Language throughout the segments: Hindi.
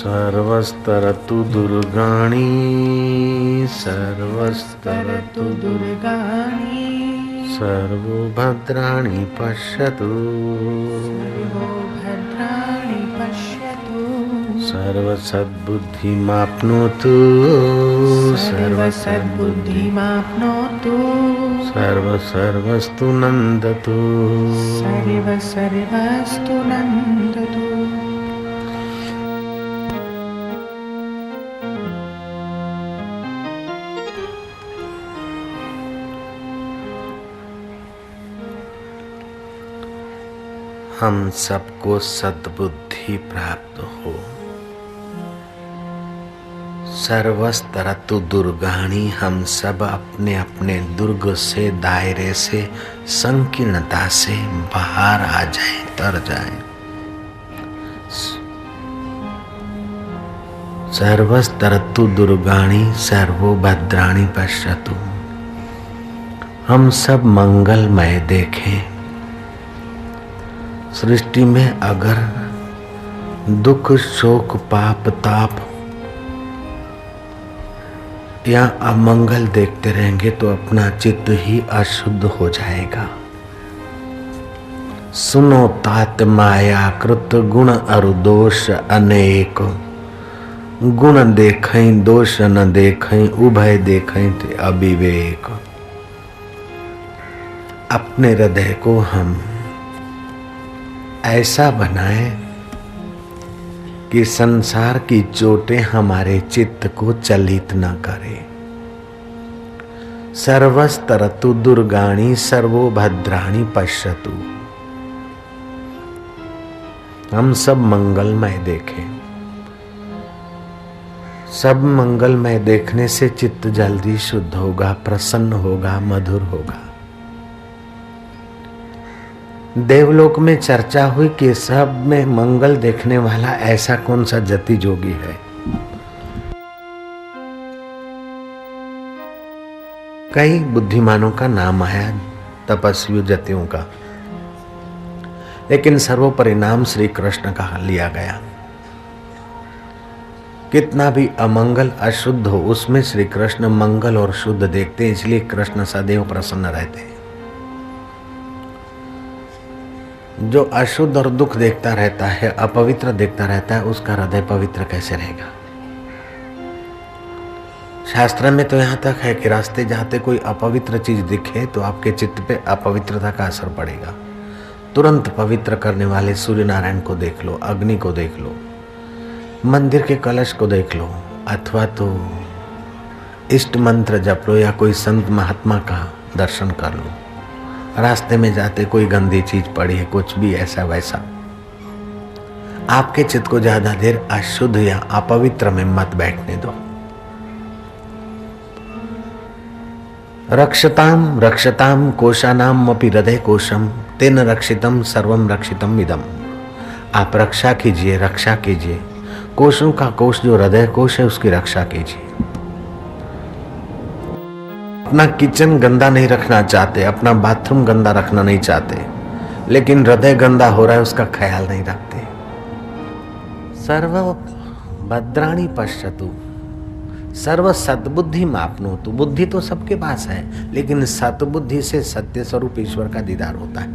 सर्वस्तरतु दुर्गाणि सर्वस्तरतु दुर्गाणि सर्वो भद्राणि पश्यतु सर्वसद्बुद्धिमाप्नोतु सर्वसद्बुद्धिमाप्नोतु सर्वस्तु नन्दतु सर्वस्तु नन्दतु। हम सबको सद्बुद्धि प्राप्त हो। सर्वस्तरतु दुर्गाणि, हम सब अपने अपने दुर्ग से, दायरे से, संकीर्णता से बाहर आ जाए, तर जाए। सर्वस्तरतु दुर्गाणि सर्वो भद्राणि पश्यतु, हम सब मंगलमय देखें। सृष्टि में अगर दुख, शोक, पाप, ताप या अमंगल देखते रहेंगे तो अपना चित्त ही अशुद्ध हो जाएगा। सुनो तात माया कृत गुण अरु दोष अनेक, गुण देखें दोष न देखें, उभय देखें ते अविवेक। अपने हृदय को हम ऐसा बनाए कि संसार की चोटें हमारे चित्त को चलित न करे। सर्वस्तरतु दुर्गाणि सर्वो भद्राणि पश्यतु, हम सब मंगलमय देखें। सब मंगलमय देखने से चित्त जल्दी शुद्ध होगा, प्रसन्न होगा, मधुर होगा। देवलोक में चर्चा हुई कि सब में मंगल देखने वाला ऐसा कौन सा जति जोगी है। कई बुद्धिमानों का नाम आया, तपस्वियों जतियों का, लेकिन सर्वोपरि नाम श्री कृष्ण का लिया गया। कितना भी अमंगल अशुद्ध हो, उसमें श्री कृष्ण मंगल और शुद्ध देखते हैं, इसलिए कृष्ण सदैव प्रसन्न रहते हैं। जो अशुद्ध और दुख देखता रहता है, अपवित्र देखता रहता है, उसका हृदय पवित्र कैसे रहेगा। शास्त्र में तो यहाँ तक है कि रास्ते जाते कोई अपवित्र चीज दिखे तो आपके चित्त पे अपवित्रता का असर पड़ेगा। तुरंत पवित्र करने वाले सूर्य नारायण को देख लो, अग्नि को देख लो, मंदिर के कलश को देख लो, अथवा तो इष्ट मंत्र जप लो या कोई संत महात्मा का दर्शन कर लो। रास्ते में जाते कोई गंदी चीज पड़ी है, कुछ भी ऐसा वैसा, आपके चित्त को ज्यादा देर अशुद्ध या अपवित्र में मत बैठने दो। रक्षताम रक्षताम कोशानाम अपि हृदय कोशम तेन रक्षितम सर्वम रक्षितम इदम। आप रक्षा कीजिए, रक्षा कीजिए। कोशों का कोश जो हृदय कोश है उसकी रक्षा कीजिए। अपना किचन गंदा नहीं रखना चाहते, अपना बाथरूम गंदा रखना नहीं चाहते, लेकिन हृदय गंदा हो रहा है उसका ख्याल नहीं रखते। सर्व भद्राणि पश्यतु सर्व सद्बुद्धि मापनोतु। बुद्धि तो सबके पास है, लेकिन सतबुद्धि से सत्य स्वरूप ईश्वर का दीदार होता है।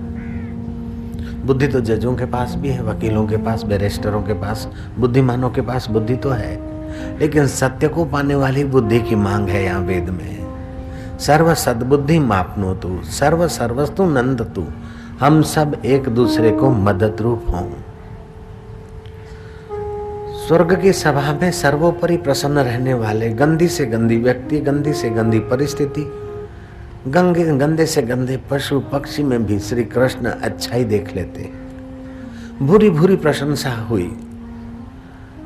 बुद्धि तो जजों के पास भी है, वकीलों के पास, बैरिस्टरों के पास, बुद्धिमानों के पास बुद्धि तो है, लेकिन सत्य को पाने वाली बुद्धि की मांग है यहाँ वेद में। सर्व सद्बुद्धि मापनोतु सर्व सर्वस्तु नंदतु, हम सब एक दूसरे को मदद रूप हों। स्वर्ग की सभा में सर्वोपरि प्रसन्न रहने वाले गंदी से गंदी व्यक्ति, गंदी से गंदी परिस्थिति, गंदे से गंदे पशु पक्षी में भी श्री कृष्ण अच्छाई देख लेते। भूरी भूरी प्रशंसा हुई,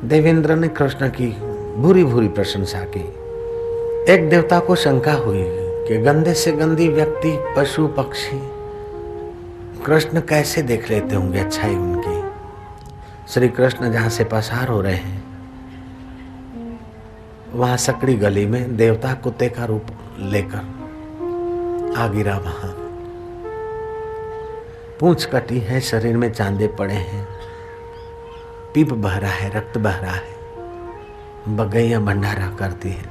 देवेंद्र ने कृष्ण की भूरी भूरी प्रशंसा की। एक देवता को शंका हुई कि गंदे से गंदी व्यक्ति, पशु पक्षी कृष्ण कैसे देख लेते होंगे अच्छाई उनकी। श्री कृष्ण जहां से पसार हो रहे हैं वहां सकड़ी गली में देवता कुत्ते का रूप लेकर आ गिरा। वहां पूंछ कटी है, शरीर में चांदे पड़े हैं, पीप बह रहा है, रक्त बह रहा है, बगैया भंडारा करती है,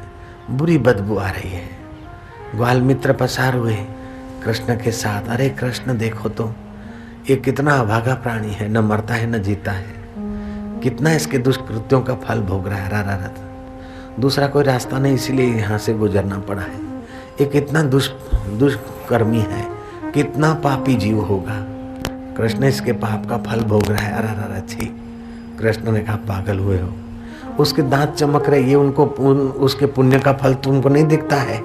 बुरी बदबू आ रही है। ग्वाल मित्र पसार हुए कृष्ण के साथ। अरे कृष्ण देखो तो ये कितना अभागा प्राणी है, न मरता है न जीता है, कितना इसके दुष्कृत्यों का फल भोग रहा है। रारारत दूसरा कोई रास्ता नहीं, इसीलिए यहाँ से गुजरना पड़ा है। ये कितना दुष्कर्मी है, कितना पापी जीव होगा। कृष्ण इसके पाप का फल भोग रहा है। अरे छी। कृष्ण ने कहा पागल हुए हो, उसके दांत चमक रहे, ये उनको उसके पुण्य का फल तुमको नहीं दिखता है?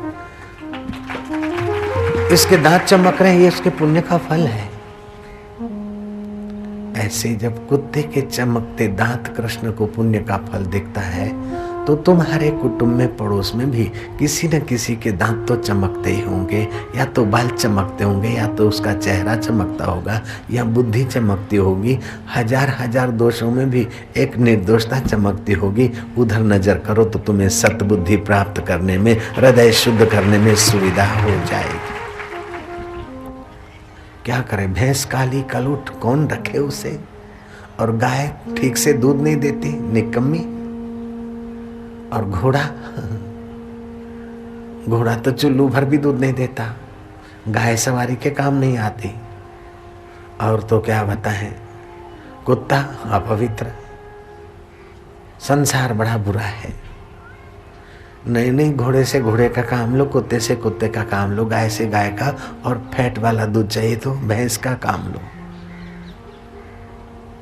इसके दांत चमक रहे, ये उसके पुण्य का फल है। ऐसे जब कुत्ते के चमकते दांत कृष्ण को पुण्य का फल दिखता है, तो तुम्हारे कुटुंब में पड़ोस में भी किसी न किसी के दांत तो चमकते ही होंगे, या तो बाल चमकते होंगे, या तो उसका चेहरा चमकता होगा, या बुद्धि चमकती होगी। हजार हजार दोषों में भी एक निर्दोषता चमकती होगी। उधर नजर करो तो तुम्हें सतबुद्धि प्राप्त करने में, हृदय शुद्ध करने में सुविधा हो जाएगी। क्या करे, भैंस काली कलुट कौन रखे उसे, और गाय ठीक से दूध नहीं देती, निकम्मी। और घोड़ा तो चुल्लू भर भी दूध नहीं देता, गाय सवारी के काम नहीं आती। और तो क्या बताएं, कुत्ता अपवित्र। संसार बड़ा बुरा है। नहीं, घोड़े से घोड़े का काम लो, कुत्ते से कुत्ते का काम लो, गाय से गाय का, और फैट वाला दूध चाहिए तो भैंस का काम लो।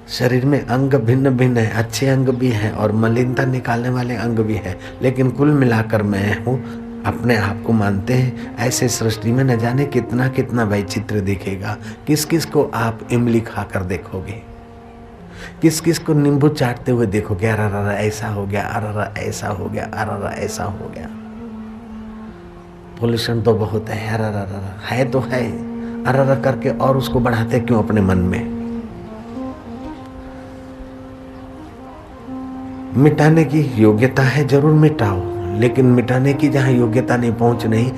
शरीर में अंग भिन्न भिन्न है, अच्छे अंग भी हैं और मलिनता निकालने वाले अंग भी हैं, लेकिन कुल मिलाकर मैं हूँ, अपने आप को मानते हैं। ऐसे सृष्टि में न जाने कितना कितना वैचित्र दिखेगा। किस किस को आप इमली खाकर देखोगे, किस किस को नींबू चाटते हुए देखोगे, अरे ऐसा हो गया, अरे ऐसा हो गया, अरे ऐसा हो गया। पोल्यूशन तो बहुत है, अरे है तो है, अरे करके और उसको बढ़ाते क्यों अपने मन में। मिटाने की योग्यता है, जरूर मिटाओ, लेकिन मिटाने की जहाँ योग्यता नहीं, पहुँच नहीं,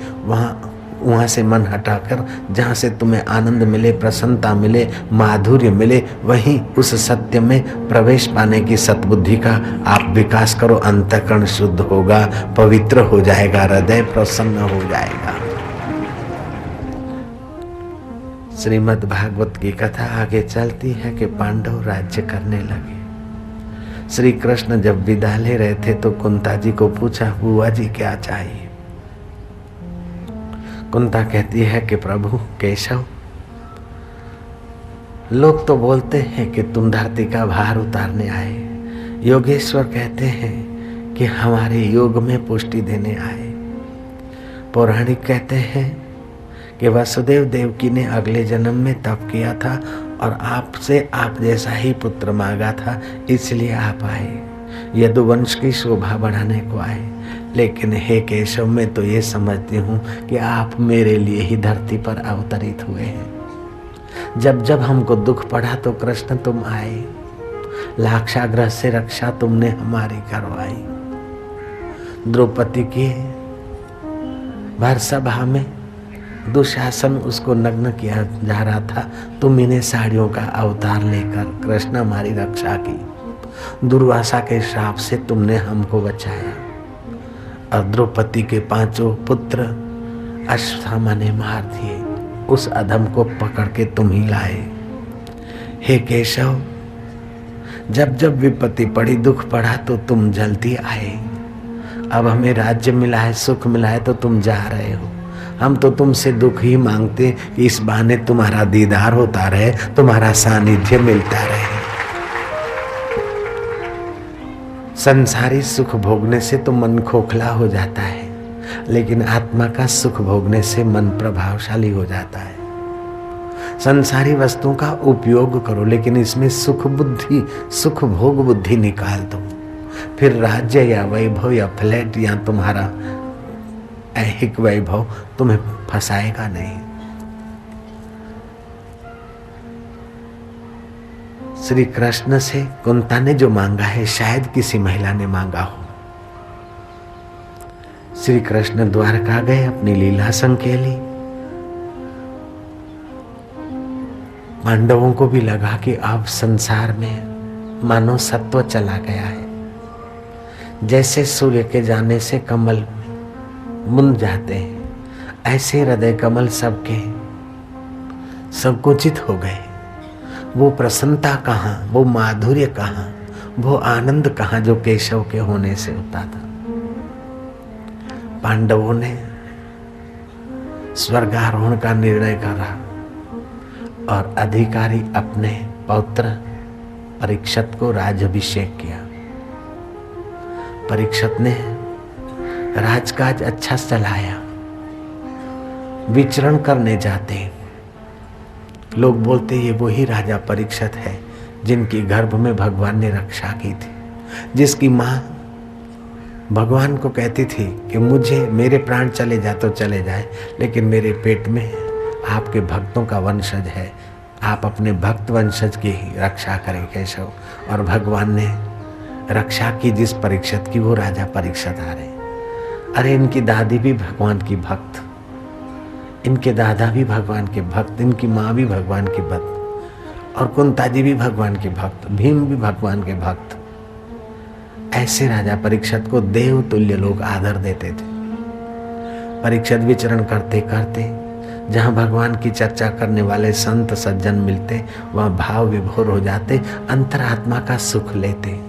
वहाँ से मन हटाकर जहाँ से तुम्हें आनंद मिले, प्रसन्नता मिले, माधुर्य मिले, वहीं उस सत्य में प्रवेश पाने की सद्बुद्धि का आप विकास करो। अंतःकरण शुद्ध होगा, पवित्र हो जाएगा, हृदय प्रसन्न हो जाएगा। श्रीमद् भागवत की कथा आगे चलती है कि पांडव राज्य करने लगे। श्री कृष्ण जब विदा ले रहे थे तो कुंता जी को पूछा, बुआ जी क्या चाहिए? कुंता कहती है कि प्रभु केशव, लोग तो बोलते हैं कि तुम धरती का भार उतारने आए, योगेश्वर कहते हैं कि हमारे योग में पुष्टि देने आए, पौराणिक कहते हैं कि वसुदेव देवकी ने अगले जन्म में तप किया था और आपसे आप जैसा ही पुत्र मांगा था, इसलिए आप आए, यदुवंश की शोभा बढ़ाने को आए। लेकिन हे केशव, मैं तो ये समझती हूँ कि आप मेरे लिए ही धरती पर अवतरित हुए हैं। जब जब हमको दुख पड़ा तो कृष्ण तुम आए, लाक्षागृह से रक्षा तुमने हमारी करवाई। द्रौपदी की भर सभा में दुशासन उसको नग्न किया जा रहा था, तुम इन्हें साड़ियों का अवतार लेकर कृष्ण हमारी रक्षा की। दुर्वासा के श्राप से तुमने हमको बचाया और द्रौपदी के 5 पुत्र अश्वत्थामा ने मार दिए, उस अधम को पकड़ के तुम ही लाए। हे केशव, जब जब विपत्ति पड़ी, दुख पड़ा तो तुम जल्दी आए। अब हमें राज्य मिला है, सुख मिला है, तो तुम जा रहे हो। हम तो तुमसे दुख ही मांगते कि इस बहाने तुम्हारा दीदार होता रहे, तुम्हारा सानिध्य मिलता रहे। संसारी सुख भोगने से तो मन खोखला हो जाता है, लेकिन आत्मा का सुख भोगने से मन प्रभावशाली हो जाता है। संसारी वस्तुओं का उपयोग करो, लेकिन इसमें सुख भोग बुद्धि निकाल दो। फिर राज्य या वैभव या फ्लैट या तुम्हारा ऐहिक वैभव तुम्हें फंसाएगा नहीं। श्री कृष्ण से कुंता ने जो मांगा है शायद किसी महिला ने मांगा हो। श्री कृष्ण द्वारका गए, अपनी लीला संकेली। पांडवों को भी लगा कि अब संसार में मानो सत्व चला गया है। जैसे सूर्य के जाने से कमल मुंड जाते हैं, ऐसे हृदय कमल सबके संकुचित हो गए। वो प्रसन्नता कहाँ, वो माधुर्य कहाँ, वो आनंद कहाँ जो केशव के होने से होता था। पांडवों ने स्वर्गारोहण का निर्णय करा और अधिकारी अपने पौत्र परीक्षित को राज्याभिषेक किया। परीक्षित ने राजकाज अच्छा चलाया। विचरण करने जाते लोग बोलते ये वही राजा परीक्षित है जिनकी गर्भ में भगवान ने रक्षा की थी, जिसकी माँ भगवान को कहती थी कि मुझे मेरे प्राण चले जाए तो चले जाए, लेकिन मेरे पेट में आपके भक्तों का वंशज है, आप अपने भक्त वंशज की ही रक्षा करें केशव। और भगवान ने रक्षा की जिस परीक्षित की, वो राजा परीक्षित आ रहे। अरे इनकी दादी भी भगवान की भक्त, इनके दादा भी भगवान के भक्त, इनकी माँ भी भगवान की भक्त, और कुंता जी भी भगवान के भक्त, भीम भी भगवान के भक्त। ऐसे राजा परीक्षित को देव तुल्य लोग आदर देते थे। परीक्षित विचरण करते करते जहाँ भगवान की चर्चा करने वाले संत सज्जन मिलते, वहाँ भाव विभोर हो जाते, अंतरात्मा का सुख लेते,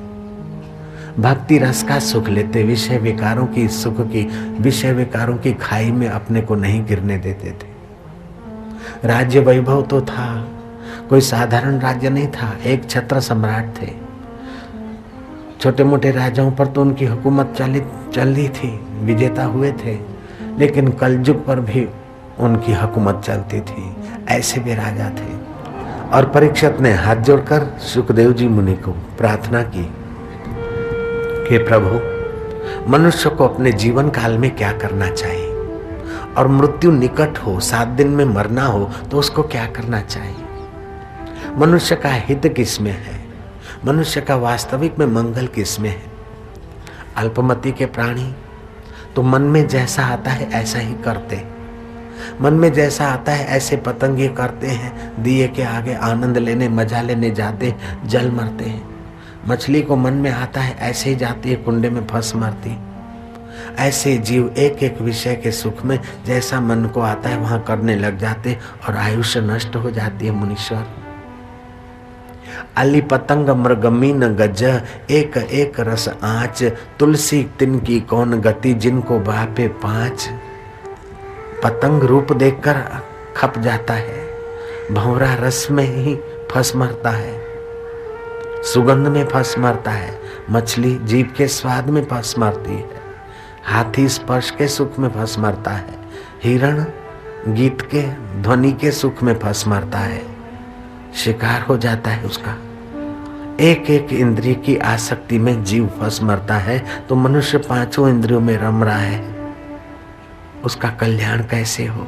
भक्ति रस का सुख लेते, विषय विकारों की सुख की, विषय विकारों की खाई में अपने को नहीं गिरने देते थे। राज्य वैभव तो था, कोई साधारण राज्य नहीं था, एक छत्र सम्राट थे। छोटे मोटे राजाओं पर तो उनकी हुकूमत चली थी, विजेता हुए थे, लेकिन कलयुग पर भी उनकी हुकूमत चलती थी। ऐसे भी राजा थे। और परीक्षित ने हाथ जोड़कर सुखदेव जी मुनि को प्रार्थना की कि प्रभु, मनुष्य को अपने जीवन काल में क्या करना चाहिए, और मृत्यु निकट हो, 7 दिन में मरना हो तो उसको क्या करना चाहिए। मनुष्य का हित किसमें है, मनुष्य का वास्तविक में मंगल किसमें है। अल्पमति के प्राणी तो मन में जैसा आता है ऐसा ही करते, मन में जैसा आता है ऐसे पतंगे करते हैं, दिए के आगे आनंद लेने मजा लेने जाते, जल मरते हैं। मछली को मन में आता है ऐसे ही जाती है, कुंडे में फंस मरती। ऐसे जीव एक एक विषय के सुख में जैसा मन को आता है वहां करने लग जाते और आयुष्य नष्ट हो जाती है। मुनीश्वर, अली पतंग मृगमीन गज, एक एक रस आँच, तुलसी तिनकी कौन गति, जिनको बापे 5। पतंग रूप देखकर खप जाता है, भंवरा रस में ही फंस मरता है, सुगंध में फंस मरता है, मछली जीभ के स्वाद में फंस मरती है, हाथी स्पर्श के सुख में फंस मरता है, हिरण गीत के ध्वनि के सुख में फंस मरता है, शिकार हो जाता है उसका। एक एक इंद्रिय की आसक्ति में जीव फंस मरता है, तो मनुष्य 5 इंद्रियों में रम रहा है, उसका कल्याण कैसे हो।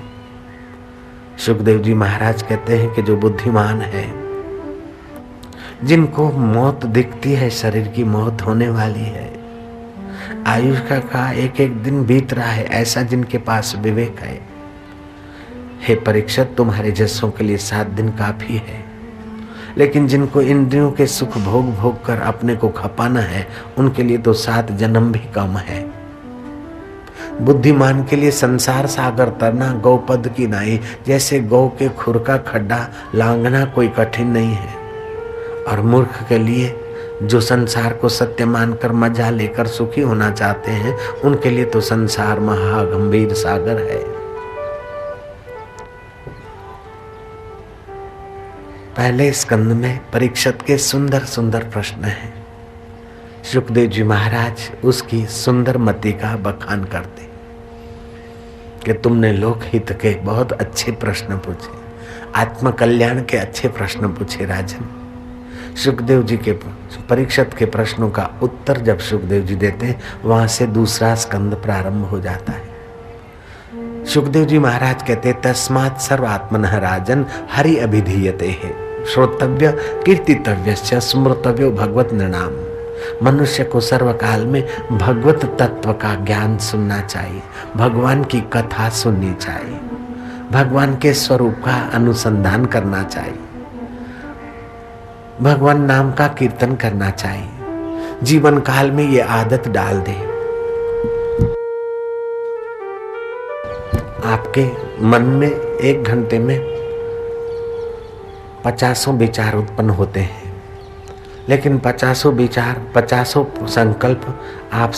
सुखदेव जी महाराज कहते हैं कि जो बुद्धिमान है, जिनको मौत दिखती है, शरीर की मौत होने वाली है, आयुष का एक एक दिन बीत रहा है, ऐसा जिनके पास विवेक है, हे परीक्षित, तुम्हारे जैसों के लिए 7 दिन काफी है। लेकिन जिनको इंद्रियों के सुख भोग भोग कर अपने को खपाना है, उनके लिए तो 7 जन्म भी कम है। बुद्धिमान के लिए संसार सागर तरना गौपद की नाई, जैसे गौ के खुर का खड्डा लांघना कोई कठिन नहीं है। और मूर्ख के लिए, जो संसार को सत्य मानकर मजा लेकर सुखी होना चाहते हैं, उनके लिए तो संसार महागंभीर सागर है। पहले स्कंद में परीक्षित के सुंदर सुंदर प्रश्न हैं। सुखदेव जी महाराज उसकी सुंदर मति का बखान करते कि तुमने लोकहित के बहुत अच्छे प्रश्न पूछे, आत्म कल्याण के अच्छे प्रश्न पूछे राजन। सुखदेव जी के परीक्षित के प्रश्नों का उत्तर जब सुखदेव जी देते हैं, वहां से दूसरा स्कंद प्रारंभ हो जाता है। सुखदेव जी महाराज कहते तस्मात् सर्वात्मनः राजन हरि अभिधीयते है। श्रोतव्य कीर्तितव्य स्मृतव्यो भगवत नृणाम। मनुष्य को सर्वकाल में भगवत तत्व का ज्ञान सुनना चाहिए, भगवान की कथा सुननी चाहिए, भगवान के स्वरूप का अनुसंधान करना चाहिए, भगवान नाम का कीर्तन करना चाहिए। जीवन काल में ये आदत डाल दे। आपके मन में 1 घंटे में 50 विचार उत्पन्न होते हैं, लेकिन 50 विचार 50 संकल्प आप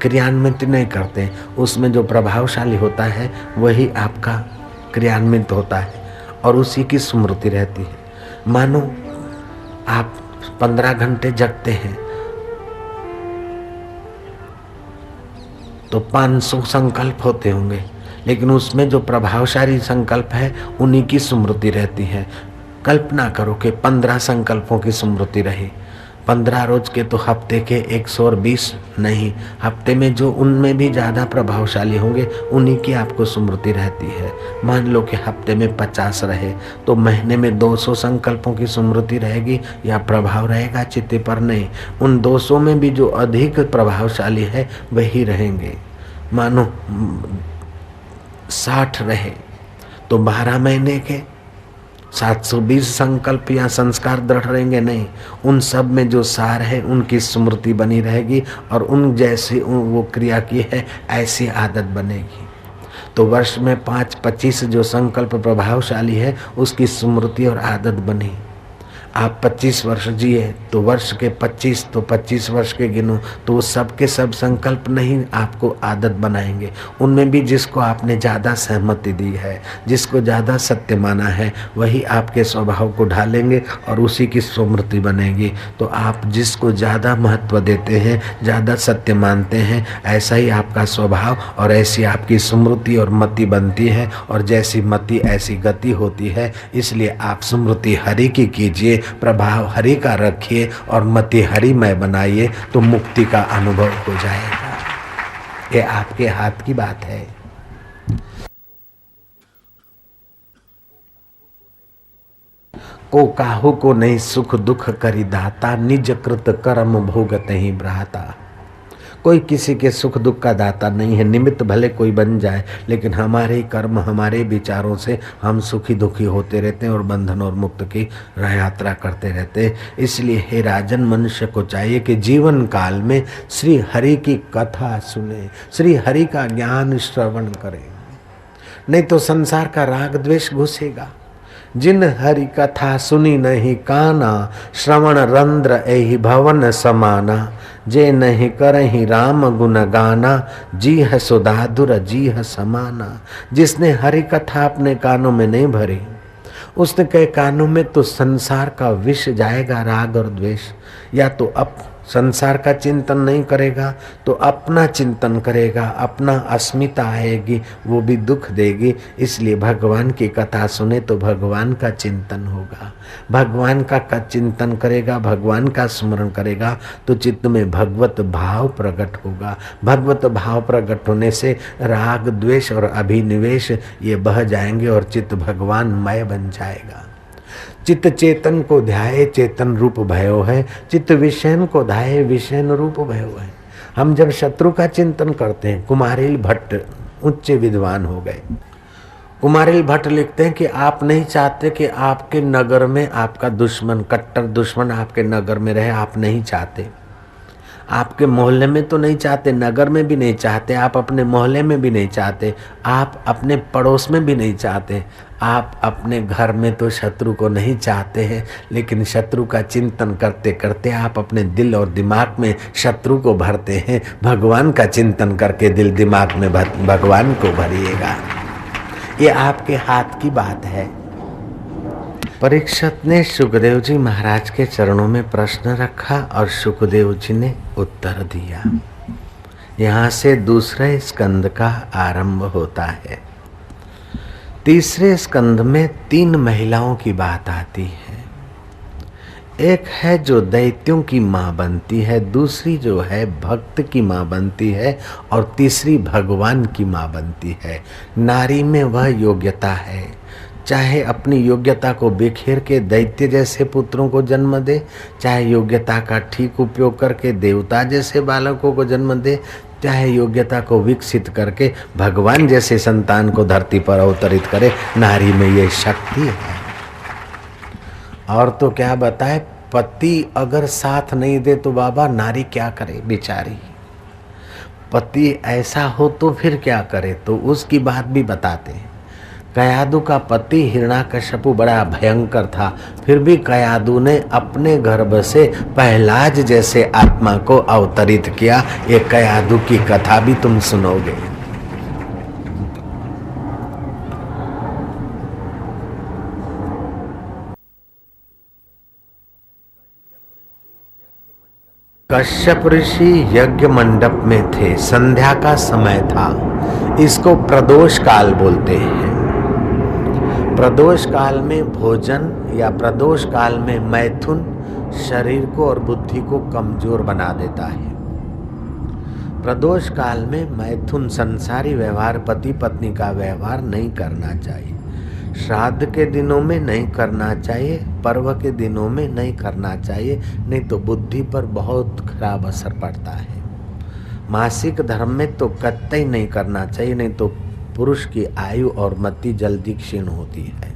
क्रियान्वित नहीं करते। उसमें जो प्रभावशाली होता है वही आपका क्रियान्वित होता है और उसी की स्मृति रहती है। मानो आप 15 घंटे जगते हैं तो 500 संकल्प होते होंगे, लेकिन उसमें जो प्रभावशाली संकल्प है उन्हीं की स्मृति रहती है। कल्पना करो कि 15 संकल्पों की स्मृति रही। 15 रोज के तो हफ्ते के 120 नहीं, हफ्ते में जो उनमें भी ज्यादा प्रभावशाली होंगे उन्हीं की आपको स्मृति रहती है। मान लो कि हफ्ते में 50 रहे तो महीने में 200 संकल्पों की स्मृति रहेगी या प्रभाव रहेगा चित्त पर? नहीं, उन 200 में भी जो अधिक प्रभावशाली है वही रहेंगे। मानो 60 रहे तो 12 महीने के 720 संकल्प या संस्कार दृढ़ रहेंगे? नहीं, उन सब में जो सार है उनकी स्मृति बनी रहेगी और उन जैसी वो क्रिया की है ऐसी आदत बनेगी। तो वर्ष में 5-25 जो संकल्प प्रभावशाली है उसकी स्मृति और आदत बनी। आप 25 वर्ष जिए तो वर्ष के 25 तो 25 वर्ष के गिनो तो वो सब के सब संकल्प नहीं आपको आदत बनाएंगे। उनमें भी जिसको आपने ज़्यादा सहमति दी है, जिसको ज़्यादा सत्य माना है, वही आपके स्वभाव को ढालेंगे और उसी की स्मृति बनेगी। तो आप जिसको ज़्यादा महत्व देते हैं, ज़्यादा सत्य मानते हैं, ऐसा ही आपका स्वभाव और ऐसी आपकी स्मृति और मति बनती है और जैसी मति ऐसी गति होती है। इसलिए आप स्मृति हरि की कीजिए, प्रभाव हरि का रखिए और मति हरिमय बनाइए तो मुक्ति का अनुभव हो जाएगा। ये आपके हाथ की बात है। को काहू को नहीं सुख दुख करी दाता, निज कृत कर्म भोगत ही भ्राता। कोई किसी के सुख दुख का दाता नहीं है। निमित्त भले कोई बन जाए, लेकिन हमारे कर्म हमारे विचारों से हम सुखी दुखी होते रहते हैं और बंधन और मुक्त की यात्रा करते रहते हैं। इसलिए हे राजन, मनुष्य को चाहिए कि जीवन काल में श्री हरि की कथा सुने, श्री हरि का ज्ञान श्रवण करें, नहीं तो संसार का राग द्वेष घुसेगा। जिन हरि कथा सुनी नहीं काना, श्रवण रंध्र एहि भवन समाना। जे नहीं करहि राम गुण गाना, जी है सुधाधुर जी है समाना। जिसने हरि कथा अपने कानों में नहीं भरी, उसने कहे कानों में तो संसार का विष जाएगा, राग और द्वेष। या तो संसार का चिंतन नहीं करेगा तो अपना चिंतन करेगा, अपना अस्मिता आएगी, वो भी दुख देगी। इसलिए भगवान की कथा सुने तो भगवान का चिंतन होगा, भगवान का चिंतन करेगा, भगवान का स्मरण करेगा तो चित्त में भगवत भाव प्रकट होगा। भगवत भाव प्रकट होने से राग द्वेष और अभिनिवेश ये बह जाएंगे और चित्त भगवानमय बन जाएगा। चित्त चेतन को ध्याये चेतन रूप भयो है, चित्त विषयन को ध्याये विषयन रूप भयो है। हम जब शत्रु का चिंतन करते हैं, कुमारिल भट्ट उच्च विद्वान हो गए। कुमारिल भट्ट लिखते हैं कि आप नहीं चाहते कि आपके नगर में आपका दुश्मन, कट्टर दुश्मन आपके नगर में रहे, आप नहीं चाहते। आपके मोहल्ले में तो नहीं चाहते, नगर में भी नहीं चाहते, आप अपने मोहल्ले में भी नहीं चाहते, आप अपने पड़ोस में भी नहीं चाहते, आप अपने घर में तो शत्रु को नहीं चाहते हैं। लेकिन शत्रु का चिंतन करते करते आप अपने दिल और दिमाग में शत्रु को भरते हैं। भगवान का चिंतन करके दिल दिमाग में भगवान को भरिएगा। ये आपके हाथ की बात है। परीक्षित ने सुखदेव जी महाराज के चरणों में प्रश्न रखा और सुखदेव जी ने उत्तर दिया। यहाँ से दूसरे स्कंद का आरंभ होता है। तीसरे स्कंद में 3 महिलाओं की बात आती है। एक है जो दैत्यों की माँ बनती है, दूसरी जो है भक्त की माँ बनती है और तीसरी भगवान की माँ बनती है। नारी में वह योग्यता है, चाहे अपनी योग्यता को बिखेर के दैत्य जैसे पुत्रों को जन्म दे, चाहे योग्यता का ठीक उपयोग करके देवता जैसे बालकों को जन्म दे, चाहे योग्यता को विकसित करके भगवान जैसे संतान को धरती पर अवतरित करे। नारी में ये शक्ति है। और तो क्या बताए, पति अगर साथ नहीं दे तो बाबा नारी क्या करे बेचारी। पति ऐसा हो तो फिर क्या करे, तो उसकी बात भी बताते हैं। कयादु का पति हिरण्याकश्यपु बड़ा भयंकर था, फिर भी कयादु ने अपने गर्भ से पहलाज जैसे आत्मा को अवतरित किया। ये कयादु की कथा भी तुम सुनोगे। कश्यप ऋषि यज्ञ मंडप में थे, संध्या का समय था। इसको प्रदोष काल बोलते हैं। प्रदोष काल में भोजन या प्रदोष काल में मैथुन शरीर को और बुद्धि को कमजोर बना देता है। प्रदोष काल में मैथुन संसारी व्यवहार, पति पत्नी का व्यवहार नहीं करना चाहिए। श्राद्ध के दिनों में नहीं करना चाहिए, पर्व के दिनों में नहीं करना चाहिए, नहीं तो बुद्धि पर बहुत खराब असर पड़ता है। मासिक धर्म में तो कतई नहीं करना चाहिए, नहीं तो पुरुष की आयु और मति जल्दी क्षीण होती है।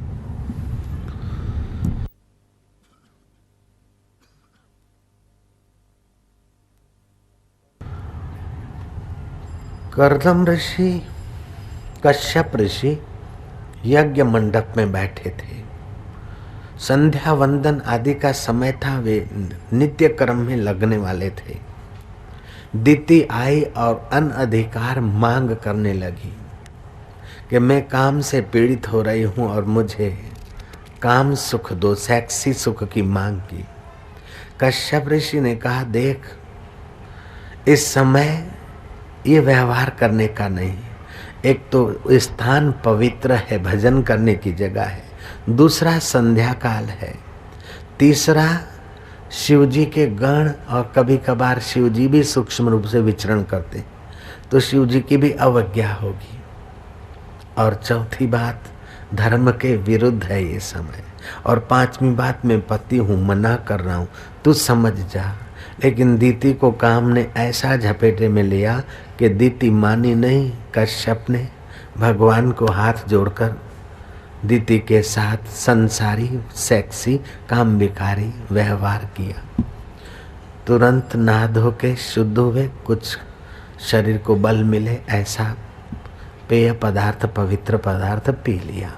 कर्दम ऋषि, कश्यप ऋषि यज्ञ मंडप में बैठे थे। संध्या वंदन आदि का समय था, वे नित्य कर्म में लगने वाले थे। दीति आई और अनधिकार मांग करने लगी कि मैं काम से पीड़ित हो रही हूं और मुझे काम सुख दो, सेक्सी सुख की मांग की। कश्यप ऋषि ने कहा, देख इस समय ये व्यवहार करने का नहीं। एक तो स्थान पवित्र है, भजन करने की जगह है, दूसरा संध्या काल है, तीसरा शिव जी के गण और कभी कभार शिव जी भी सूक्ष्म रूप से विचरण करते, तो शिव जी की भी अवज्ञा होगी। और चौथी बात, धर्म के विरुद्ध है ये समय। और पांचवी बात, मैं पति हूँ, मना कर रहा हूँ, तू समझ जा। लेकिन दीति को काम ने ऐसा झपेटे में लिया कि दीति मानी नहीं। कश्यप ने भगवान को हाथ जोड़कर दीति के साथ संसारी, सेक्सी, काम विकारी व्यवहार किया। तुरंत नहा धो के शुद्ध हुए, कुछ शरीर को बल मिले ऐसा पेय पदार्थ, पवित्र पदार्थ पी लिया।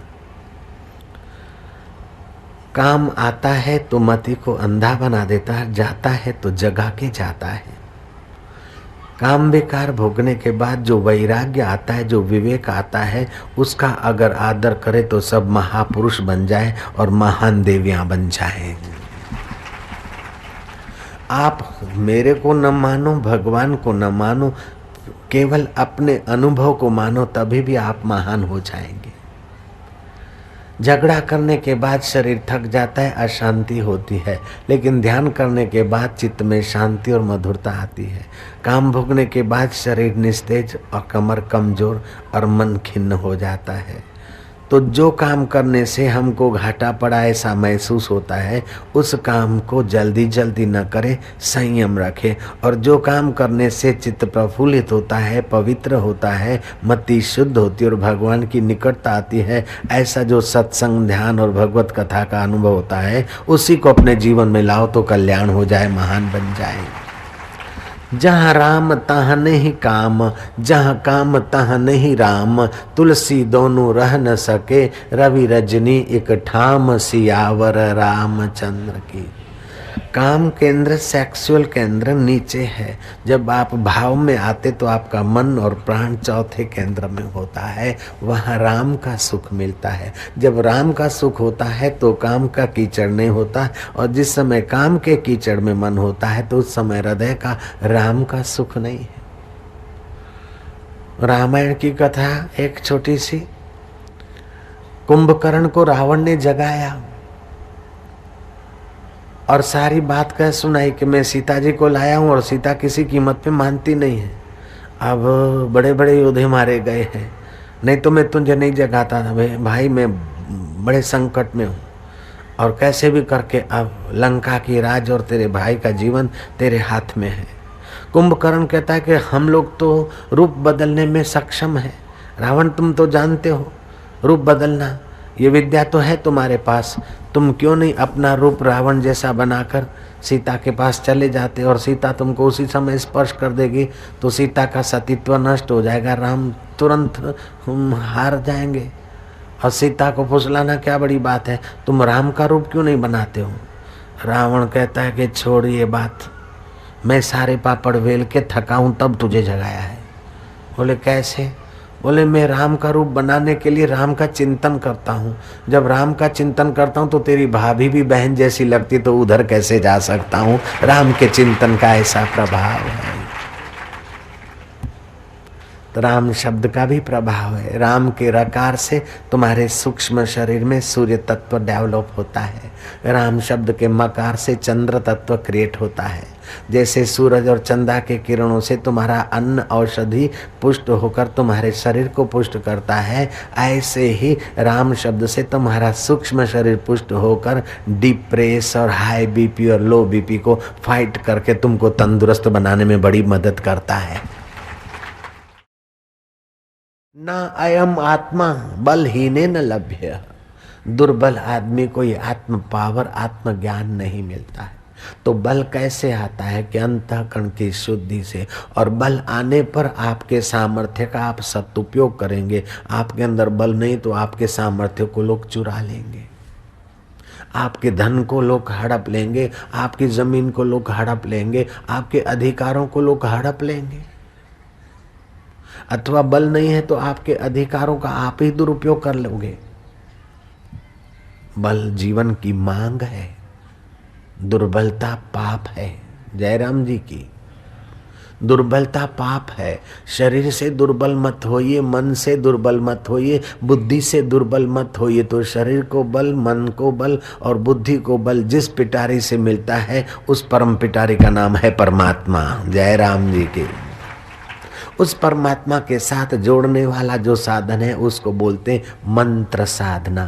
काम आता है तो मति को अंधा बना देता है, जाता है तो जगा के जाता है। काम विकार भोगने के बाद जो वैराग्य आता है, जो विवेक आता है, उसका अगर आदर करे तो सब महापुरुष बन जाए और महान देवियां बन जाए। आप मेरे को न मानो, भगवान को न मानो, केवल अपने अनुभव को मानो, तभी भी आप महान हो जाएंगे। झगड़ा करने के बाद शरीर थक जाता है, अशांति होती है, लेकिन ध्यान करने के बाद चित्त में शांति और मधुरता आती है। काम भोगने के बाद शरीर निस्तेज और कमर कमजोर और मन खिन्न हो जाता है। तो जो काम करने से हमको घाटा पड़ा ऐसा महसूस होता है, उस काम को जल्दी जल्दी न करे, संयम रखे। और जो काम करने से चित्त प्रफुल्लित होता है, पवित्र होता है, मति शुद्ध होती है और भगवान की निकटता आती है, ऐसा जो सत्संग, ध्यान और भगवत कथा का अनुभव होता है, उसी को अपने जीवन में लाओ तो कल्याण हो जाए, महान बन जाए। जहाँ राम तहाँ नहीं काम, जहाँ काम तहाँ नहीं राम, तुलसी दोनों रह न सके, रवि रजनी एक ठाम, सियावर रामचंद्र की। काम केंद्र, सेक्सुअल केंद्र नीचे है। जब आप भाव में आते तो आपका मन और प्राण चौथे केंद्र में होता है, वहाँ राम का सुख मिलता है। जब राम का सुख होता है तो काम का कीचड़ नहीं होता, और जिस समय काम के कीचड़ में मन होता है तो उस समय हृदय का राम का सुख नहीं है। रामायण की कथा एक छोटी सी, कुंभकर्ण को रावण ने जगाया और सारी बात कह सुनाई कि मैं सीता जी को लाया हूं और सीता किसी कीमत पे मानती नहीं है। अब बड़े बड़े योद्धे मारे गए हैं, नहीं तो मैं तुझे नहीं जगाता था। भाई मैं बड़े संकट में हूँ और कैसे भी करके अब लंका की राज और तेरे भाई का जीवन तेरे हाथ में है। कुंभकर्ण कहता है कि हम लोग तो रूप बदलने में सक्षम हैं। रावण, तुम तो जानते हो रूप बदलना, ये विद्या तो है तुम्हारे पास, तुम क्यों नहीं अपना रूप रावण जैसा बनाकर सीता के पास चले जाते और सीता तुमको उसी समय स्पर्श कर देगी तो सीता का सतीत्व नष्ट हो जाएगा, राम तुरंत हार जाएंगे और सीता को फुसलाना क्या बड़ी बात है, तुम राम का रूप क्यों नहीं बनाते हो। रावण कहता है कि छोड़ ये बात, मैं सारे पापड़ वेल के थका हूं तब तुझे जगाया है। बोले कैसे? बोले मैं राम का रूप बनाने के लिए राम का चिंतन करता हूँ, जब राम का चिंतन करता हूँ तो तेरी भाभी भी बहन जैसी लगती, तो उधर कैसे जा सकता हूँ। राम के चिंतन का ऐसा प्रभाव है। तो राम शब्द का भी प्रभाव है। राम के रकार से तुम्हारे सूक्ष्म शरीर में सूर्य तत्व डेवलप होता है। राम शब्द के मकार से चंद्र तत्व क्रिएट होता है। जैसे सूरज और चंदा के किरणों से तुम्हारा अन्न औषधि पुष्ट होकर तुम्हारे शरीर को पुष्ट करता है, ऐसे ही राम शब्द से तुम्हारा सूक्ष्म शरीर पुष्ट होकर डीप प्रेस और हाई बीपी और लो बीपी को फाइट करके तुमको तंदुरुस्त बनाने में बड़ी मदद करता है। न अयम आत्मा बलहीने न लभ्य। दुर्बल आदमी को ये आत्म पावर, आत्म ज्ञान नहीं मिलता है। तो बल कैसे आता है कि अंतःकरण की शुद्धि से, और बल आने पर आपके सामर्थ्य का आप सदुपयोग करेंगे। आपके अंदर बल नहीं तो आपके सामर्थ्य को लोग चुरा लेंगे, आपके धन को लोग हड़प लेंगे, आपकी जमीन को लोग हड़प लेंगे, आपके अधिकारों को लोग हड़प लेंगे। अथवा बल नहीं है तो आपके अधिकारों का आप ही दुरुपयोग कर लोगे। बल जीवन की मांग है, दुर्बलता पाप है। जयराम जी की दुर्बलता पाप है। शरीर से दुर्बल मत होइए, मन से दुर्बल मत होइए, बुद्धि से दुर्बल मत होइए। तो शरीर को बल, मन को बल और बुद्धि को बल जिस पिटारी से मिलता है उस परम पिटारी का नाम है परमात्मा। जयराम जी की उस परमात्मा के साथ जोड़ने वाला जो साधन है उसको बोलते मंत्र साधना।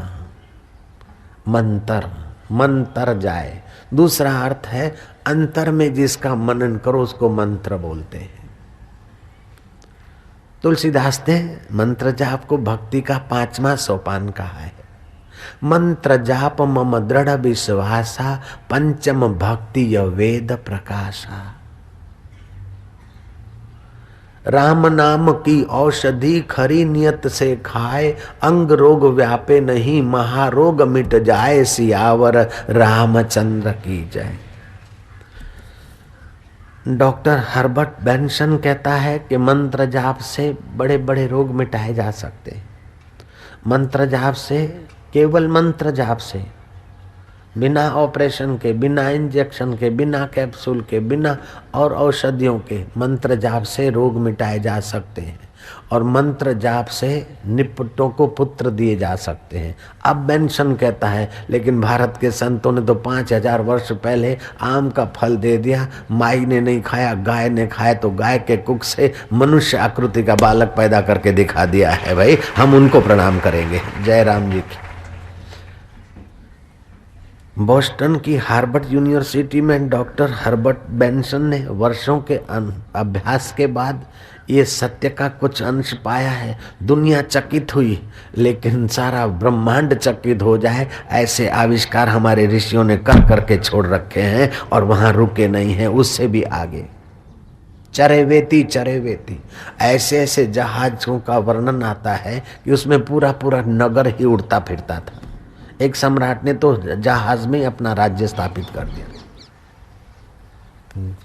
मंत्र, मन तर जाए। दूसरा अर्थ है अंतर में जिसका मनन करो उसको मंत्र बोलते हैं। तुलसीदास ने मंत्र जाप को भक्ति का 5वां सोपान कहा है। मंत्र जाप मम दृढ़ विश्वासा, पंचम भक्ति य वेद प्रकाशा। राम नाम की औषधि खरी नियत से खाए, अंग रोग व्यापे नहीं महारोग मिट जाए, सियावर रामचंद्र की जय। डॉक्टर हर्बर्ट बेंसन कहता है कि मंत्र जाप से बड़े बड़े रोग मिटाए जा सकते हैं। मंत्र जाप से, केवल मंत्र जाप से, बिना ऑपरेशन के, बिना इंजेक्शन के, बिना कैप्सूल के, बिना और औषधियों के मंत्र जाप से रोग मिटाए जा सकते हैं। और मंत्र जाप से निपटों को पुत्र दिए जा सकते हैं। अब बेंसन कहता है लेकिन भारत के संतों ने तो 5000 वर्ष पहले आम का फल दे दिया, माई ने नहीं खाया, गाय ने खाया तो गाय के कुख से मनुष्य आकृति का बालक पैदा करके दिखा दिया है। भाई हम उनको प्रणाम करेंगे। जय राम जी की। बोस्टन की हार्वर्ड यूनिवर्सिटी में डॉक्टर हर्बर्ट बेंसन ने वर्षों के अभ्यास के बाद ये सत्य का कुछ अंश पाया है। दुनिया चकित हुई, लेकिन सारा ब्रह्मांड चकित हो जाए ऐसे आविष्कार हमारे ऋषियों ने कर करके छोड़ रखे हैं और वहां रुके नहीं हैं, उससे भी आगे। चरेवेती चरेवेती, ऐसे ऐसे जहाजों का वर्णन आता है कि उसमें पूरा पूरा नगर ही उड़ता फिरता था। एक सम्राट ने तो जहाज में अपना राज्य स्थापित कर दिया।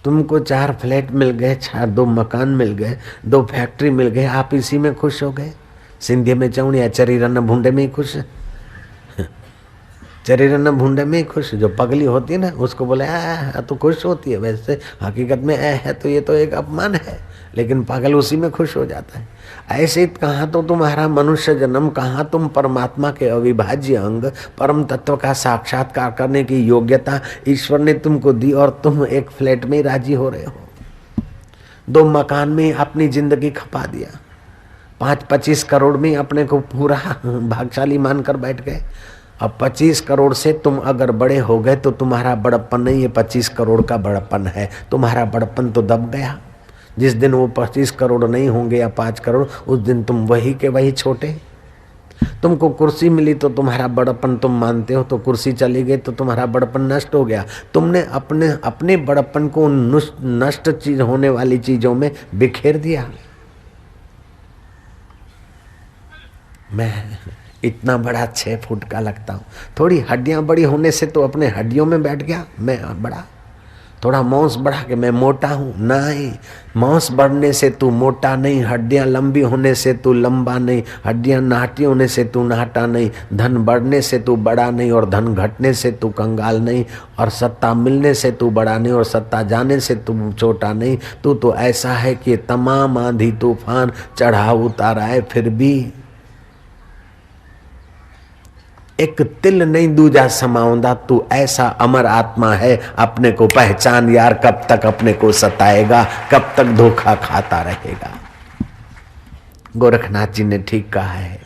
तुमको 4 फ्लैट मिल गए, 2 मकान मिल गए, 2 फैक्ट्री मिल गए, आप इसी में खुश हो गए। सिंधी में चौड़िया चरीरन भूडे में ही खुश। चरीरन भूडे में ही खुश। जो पगली होती है ना उसको बोले तो खुश होती है, वैसे हकीकत में है तो ये तो एक अपमान है, लेकिन पागल उसी में खुश हो जाता है। ऐसे कहाँ तो तुम्हारा मनुष्य जन्म, कहाँ तुम परमात्मा के अविभाज्य अंग, परम तत्व का साक्षात्कार करने की योग्यता ईश्वर ने तुमको दी और तुम एक फ्लैट में राजी हो रहे हो, 2 मकान में अपनी जिंदगी खपा दिया। 25 करोड़ में अपने को पूरा भाग्यशाली मानकर बैठ गए। अब 25 करोड़ से तुम अगर बड़े हो गए तो तुम्हारा बड़प्पन नहीं, ये 25 करोड़ का बड़प्पन है। तुम्हारा बड़प्पन तो दब गया। जिस दिन वो 25 करोड़ नहीं होंगे या 5 करोड़, उस दिन तुम वही के वही छोटे। तुमको कुर्सी मिली तो तुम्हारा बड़प्पन तुम मानते हो, तो कुर्सी चली गई तो तुम्हारा बड़प्पन नष्ट हो गया। तुमने अपने बड़प्पन को नष्ट चीज होने वाली चीजों में बिखेर दिया। मैं इतना बड़ा 6 फुट का लगता हूँ, थोड़ी हड्डियां बड़ी होने से तो अपने हड्डियों में बैठ गया मैं बड़ा, थोड़ा मांस बढ़ा के मैं मोटा हूँ। नहीं, मांस बढ़ने से तू मोटा नहीं, हड्डियां लंबी होने से तू लंबा नहीं, हड्डियां नाटी होने से तू नाटा नहीं, धन बढ़ने से तू बड़ा नहीं और धन घटने से तू कंगाल नहीं, और सत्ता मिलने से तू बड़ा नहीं और सत्ता जाने से तू छोटा नहीं। तू तो ऐसा है कि तमाम आंधी तूफान चढ़ा उतारा है, फिर भी एक तिल नहीं दूजा समाऊंदा। तू ऐसा अमर आत्मा है, अपने को पहचान यार। कब तक अपने को सताएगा, कब तक धोखा खाता रहेगा। गोरखनाथ जी ने ठीक कहा है,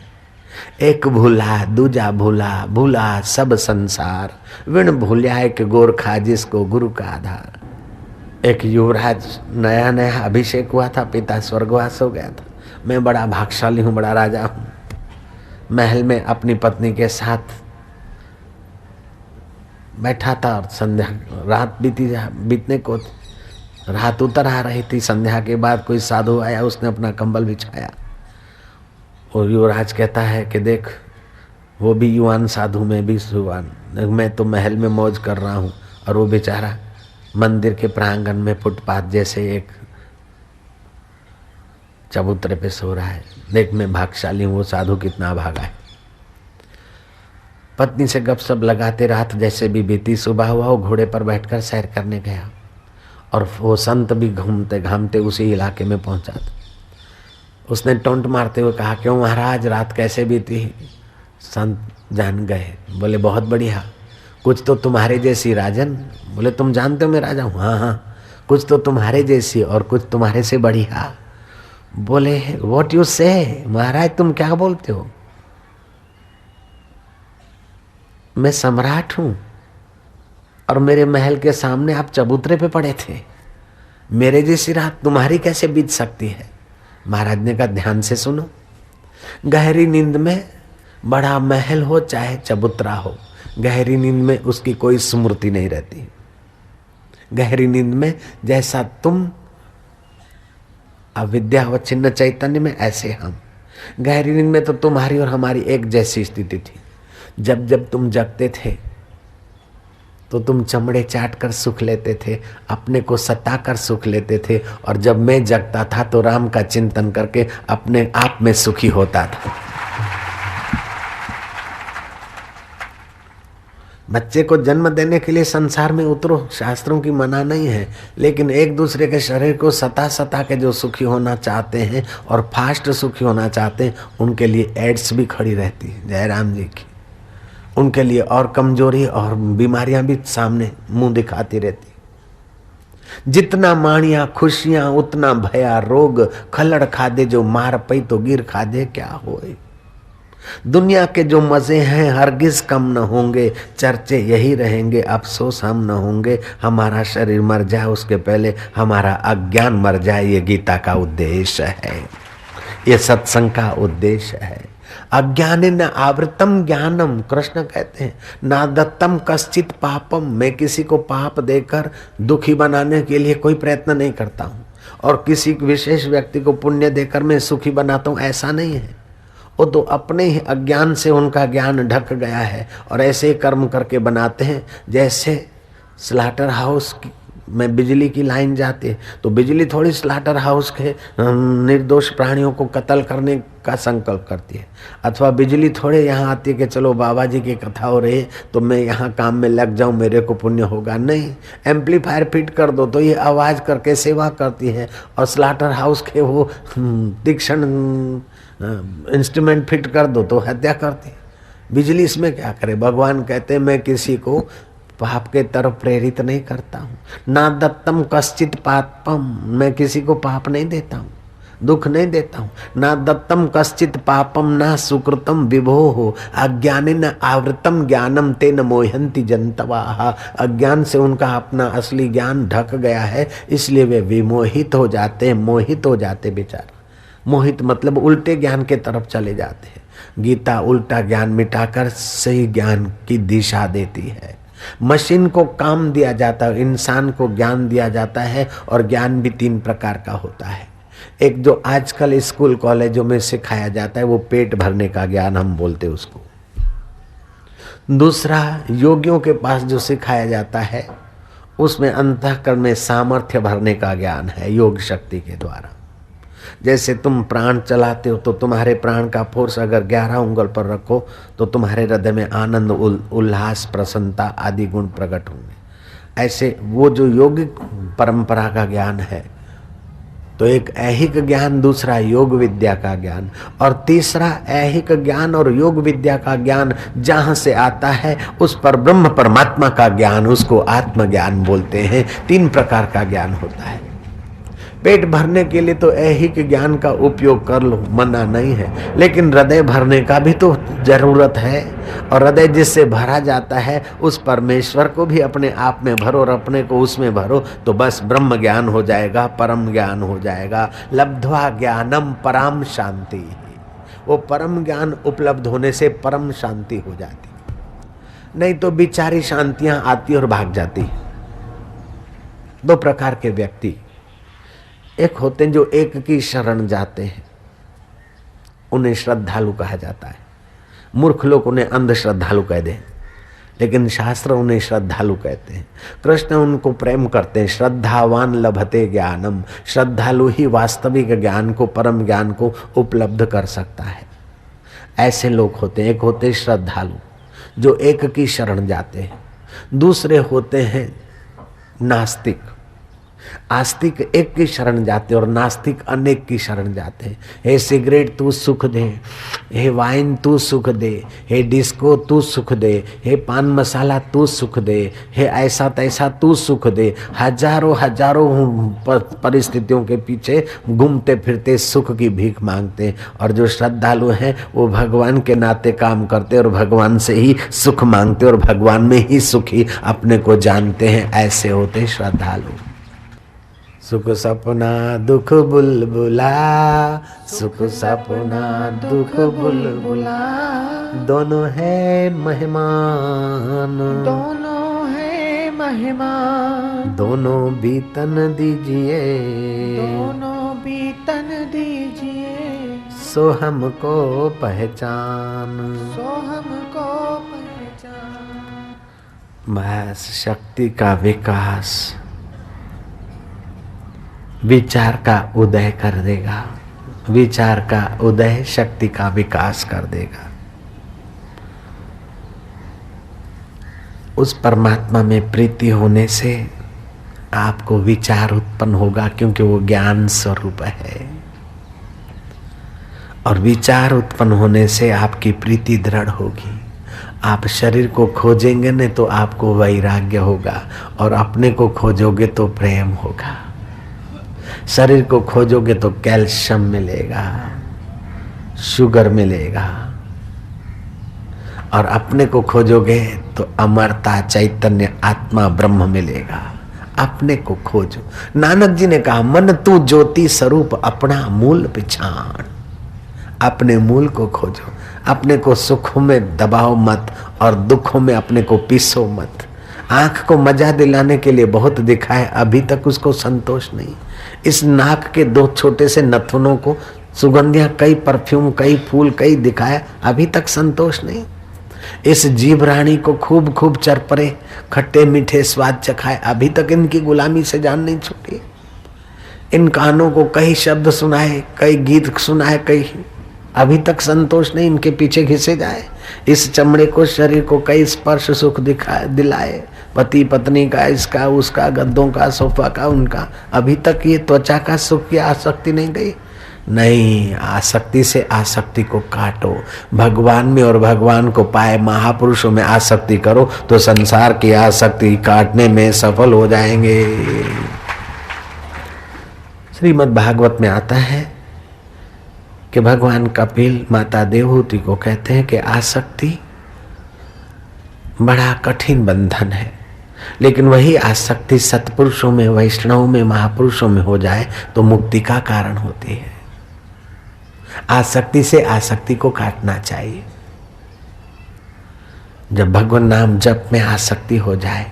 एक भूला दूजा भूला, भूला सब संसार, विण भूलिया एक गोरखा जिसको गुरु का आधार। एक युवराज नया नया अभिषेक हुआ था, पिता स्वर्गवास हो गया था। मैं बड़ा भाग्यशाली हूँ, बड़ा राजा हूँ। महल में अपनी पत्नी के साथ बैठा था और संध्या रात बीतने को रात उतर आ रही थी। संध्या के बाद कोई साधु आया, उसने अपना कंबल बिछाया और युवराज कहता है कि देख, वो भी युवान साधु, में भी युवान, मैं तो महल में मौज कर रहा हूँ और वो बेचारा मंदिर के प्रांगण में फुटपाथ जैसे एक चबूतरे पे सो रहा है। देख मैं भाग्यशाली हूँ, वो साधु कितना भागा है। पत्नी से गपशप लगाते रात जैसे भी बीती। सुबह हुआ, वो घोड़े पर बैठकर सैर करने गया और वो संत भी घूमते घामते उसी इलाके में पहुंचा। उसने टोंट मारते हुए कहा, क्यों महाराज रात कैसे बीती? संत जान गए, बोले बहुत बढ़िया, कुछ तो तुम्हारे जैसी राजन। बोले तुम जानते हो मैं राजा हूँ? हाँ हाँ, कुछ तो तुम्हारे जैसी और कुछ तुम्हारे से बढ़िया। बोले व्हाट यू से, महाराज तुम क्या बोलते हो? मैं सम्राट हूं और मेरे महल के सामने आप चबूतरे पे पड़े थे। मेरे जैसी रात तुम्हारी कैसे बीत सकती है? महाराज ने कहा ध्यान से सुनो, गहरी नींद में बड़ा महल हो चाहे चबूतरा हो, गहरी नींद में उसकी कोई स्मृति नहीं रहती। गहरी नींद में जैसा तुम अविद्या व छिन्न चैतन्य में, ऐसे हम। गहरी नींद में तो तुम्हारी और हमारी एक जैसी स्थिति थी। जब जब तुम जगते थे तो तुम चमड़े चाट कर सुख लेते थे, अपने को सता कर सुख लेते थे, और जब मैं जगता था तो राम का चिंतन करके अपने आप में सुखी होता था। बच्चे को जन्म देने के लिए संसार में उतरो, शास्त्रों की मना नहीं है, लेकिन एक दूसरे के शरीर को सता सता के जो सुखी होना चाहते हैं और फास्ट सुखी होना चाहते हैं, उनके लिए एड्स भी खड़ी रहती है। जयराम जी की, उनके लिए और कमजोरी और बीमारियां भी सामने मुंह दिखाती रहती। जितना माणिया खुशियां उतना भया रोग, खलड़ खादे जो मार पई तो गिर खादे क्या होए। दुनिया के जो मजे हैं हरगिज कम न होंगे, चर्चे यही रहेंगे, अफसोस हम न होंगे। हमारा शरीर मर जाए उसके पहले हमारा अज्ञान मर जाए, ये गीता का उद्देश्य है, ये सत्संग का उद्देश्य है। अज्ञानेन आवृतम ज्ञानम, कृष्ण कहते हैं, ना दत्तम कश्चित पापम, मैं किसी को पाप देकर दुखी बनाने के लिए कोई प्रयत्न नहीं करता हूँ, और किसी विशेष व्यक्ति को पुण्य देकर मैं सुखी बनाता हूँ, ऐसा नहीं है। वो तो अपने ही अज्ञान से उनका ज्ञान ढक गया है और ऐसे कर्म करके बनाते हैं। जैसे स्लाटर हाउस में बिजली की लाइन जाती है तो बिजली थोड़ी स्लाटर हाउस के निर्दोष प्राणियों को कत्ल करने का संकल्प करती है, अथवा बिजली थोड़े यहाँ आती है कि चलो बाबा जी की कथा हो रही है तो मैं यहाँ काम में लग जाऊँ, मेरे को पुण्य होगा। नहीं, एम्पलीफायर फिट कर दो तो ये आवाज़ करके सेवा करती है, और स्लाटर हाउस के वो तीक्ष्ण इंस्ट्रूमेंट फिट कर दो तो हत्या करती है। बिजली इसमें क्या करे? भगवान कहते हैं मैं किसी को पाप के तरफ प्रेरित नहीं करता हूँ। ना दत्तम कश्चित पापम, मैं किसी को पाप नहीं देता हूँ। दुख नहीं देता हूँ। ना दत्तम कश्चित पापम ना सुकृतम विभो हो, अज्ञानेन आवृतम ज्ञानम तेन मोहंती जनतवाः। अज्ञान से उनका अपना असली ज्ञान ढक गया है, इसलिए वे विमोहित हो जाते हैं, मोहित हो जाते बेचारा। मोहित मतलब उल्टे ज्ञान के तरफ चले जाते हैं। गीता उल्टा ज्ञान मिटाकर सही ज्ञान की दिशा देती है। मशीन को काम दिया जाता है, इंसान को ज्ञान दिया जाता है, और ज्ञान भी 3 प्रकार का होता है। एक जो आजकल स्कूल कॉलेजों में सिखाया जाता है वो पेट भरने का ज्ञान हम बोलते हैं उसको। दूसरा योगियों के पास जो सिखाया जाता है उसमें अंतःकरण में सामर्थ्य भरने का ज्ञान है, योग शक्ति के द्वारा। जैसे तुम प्राण चलाते हो तो तुम्हारे प्राण का फोर्स अगर 11 उंगल पर रखो तो तुम्हारे हृदय में आनंद, उल्लास, प्रसन्नता आदि गुण प्रकट होंगे। ऐसे वो जो योगिक परंपरा का ज्ञान है, तो एक ऐहिक ज्ञान, दूसरा योग विद्या का ज्ञान, और तीसरा ऐहिक ज्ञान और योग विद्या का ज्ञान जहाँ से आता है उस पर ब्रह्म परमात्मा का ज्ञान, उसको आत्मज्ञान बोलते हैं। 3 प्रकार का ज्ञान होता है। पेट भरने के लिए तो ऐहिक ज्ञान का उपयोग कर लो, मना नहीं है, लेकिन हृदय भरने का भी तो जरूरत है। और हृदय जिससे भरा जाता है उस परमेश्वर को भी अपने आप में भरो और अपने को उसमें भरो, तो बस ब्रह्म ज्ञान हो जाएगा, परम ज्ञान हो जाएगा। लब्ध्वा ज्ञानम पराम शांति, वो परम ज्ञान उपलब्ध होने से परम शांति हो जाती, नहीं तो बिचारी शांतियां आती और भाग जाती। 2 प्रकार के व्यक्ति, एक होते हैं जो एक की शरण जाते हैं, उन्हें श्रद्धालु कहा जाता है। मूर्ख लोग उन्हें अंध श्रद्धालु कह दें, लेकिन शास्त्र उन्हें श्रद्धालु कहते हैं। कृष्ण उनको प्रेम करते हैं। श्रद्धावान लभते ज्ञानम, श्रद्धालु ही वास्तविक ज्ञान को, परम ज्ञान को उपलब्ध कर सकता है। ऐसे लोग होते हैं। एक होते श्रद्धालु जो एक की शरण जाते हैं, दूसरे होते हैं नास्तिक। आस्तिक एक की शरण जाते और नास्तिक अनेक की शरण जाते हैं। हे सिगरेट तू सुख दे, हे वाइन तू सुख दे, हे डिस्को तू सुख दे, हे पान मसाला तू सुख दे, हे ऐसा तैसा तू सुख दे। हजारों परिस्थितियों के पीछे घूमते फिरते सुख की भीख मांगते। और जो श्रद्धालु हैं वो भगवान के नाते काम करते और भगवान से ही सुख मांगते और भगवान में ही सुखी अपने को जानते हैं। ऐसे होते श्रद्धालु। सुख सपना दुख बुलबुला, सुख सपना दुख बुलबुला, दोनों है मेहमान, दोनों है मेहमान, दोनों बीतन दीजिए, दोनों बीतन दीजिए, सो हमको पहचान, सो हमको पहचान। बस शक्ति का विकास विचार का उदय कर देगा, विचार का उदय शक्ति का विकास कर देगा। उस परमात्मा में प्रीति होने से आपको विचार उत्पन्न होगा, क्योंकि वो ज्ञान स्वरूप है। और विचार उत्पन्न होने से आपकी प्रीति दृढ़ होगी। आप शरीर को खोजेंगे न तो आपको वैराग्य होगा, और अपने को खोजोगे तो प्रेम होगा। शरीर को खोजोगे तो कैल्शियम मिलेगा, शुगर मिलेगा, और अपने को खोजोगे तो अमरता, चैतन्य, आत्मा, ब्रह्म मिलेगा। अपने को खोजो। नानक जी ने कहा, मन तू ज्योति स्वरूप अपना मूल पिछाण। अपने मूल को खोजो। अपने को सुखों में दबाओ मत और दुखों में अपने को पीसो मत। आंख को मजा दिलाने के लिए बहुत दिखाए, अभी तक उसको संतोष नहीं। इस नाक के 2 छोटे से नथुनों को सुगंधियां, कई परफ्यूम, कई फूल, कई दिखाया, अभी तक संतोष नहीं। इस जीभ रानी को खूब खूब चरपरे, खट्टे मीठे स्वाद चखाए, अभी तक इनकी गुलामी से जान नहीं छूटी। इन कानों को कई शब्द सुनाए, कई गीत सुनाए, कई, अभी तक संतोष नहीं, इनके पीछे घिसे जाए। इस चमड़े को, शरीर को कई स्पर्श सुख दिलाए, पति पत्नी का, इसका उसका, गद्दों का, सोफा का, उनका, अभी तक ये त्वचा का सुख की आसक्ति नहीं गई। नहीं, आसक्ति से आसक्ति को काटो। भगवान में और भगवान को पाए महापुरुषों में आसक्ति करो तो संसार की आसक्ति काटने में सफल हो जाएंगे। श्रीमद् भागवत में आता है कि भगवान कपिल माता देवहूति को कहते हैं कि आसक्ति बड़ा कठिन बंधन है, लेकिन वही आसक्ति सत्पुरुषों में, वैष्णव में, महापुरुषों में हो जाए तो मुक्ति का कारण होती है। आसक्ति से आसक्ति को काटना चाहिए। जब भगवान नाम जप में आसक्ति हो जाए,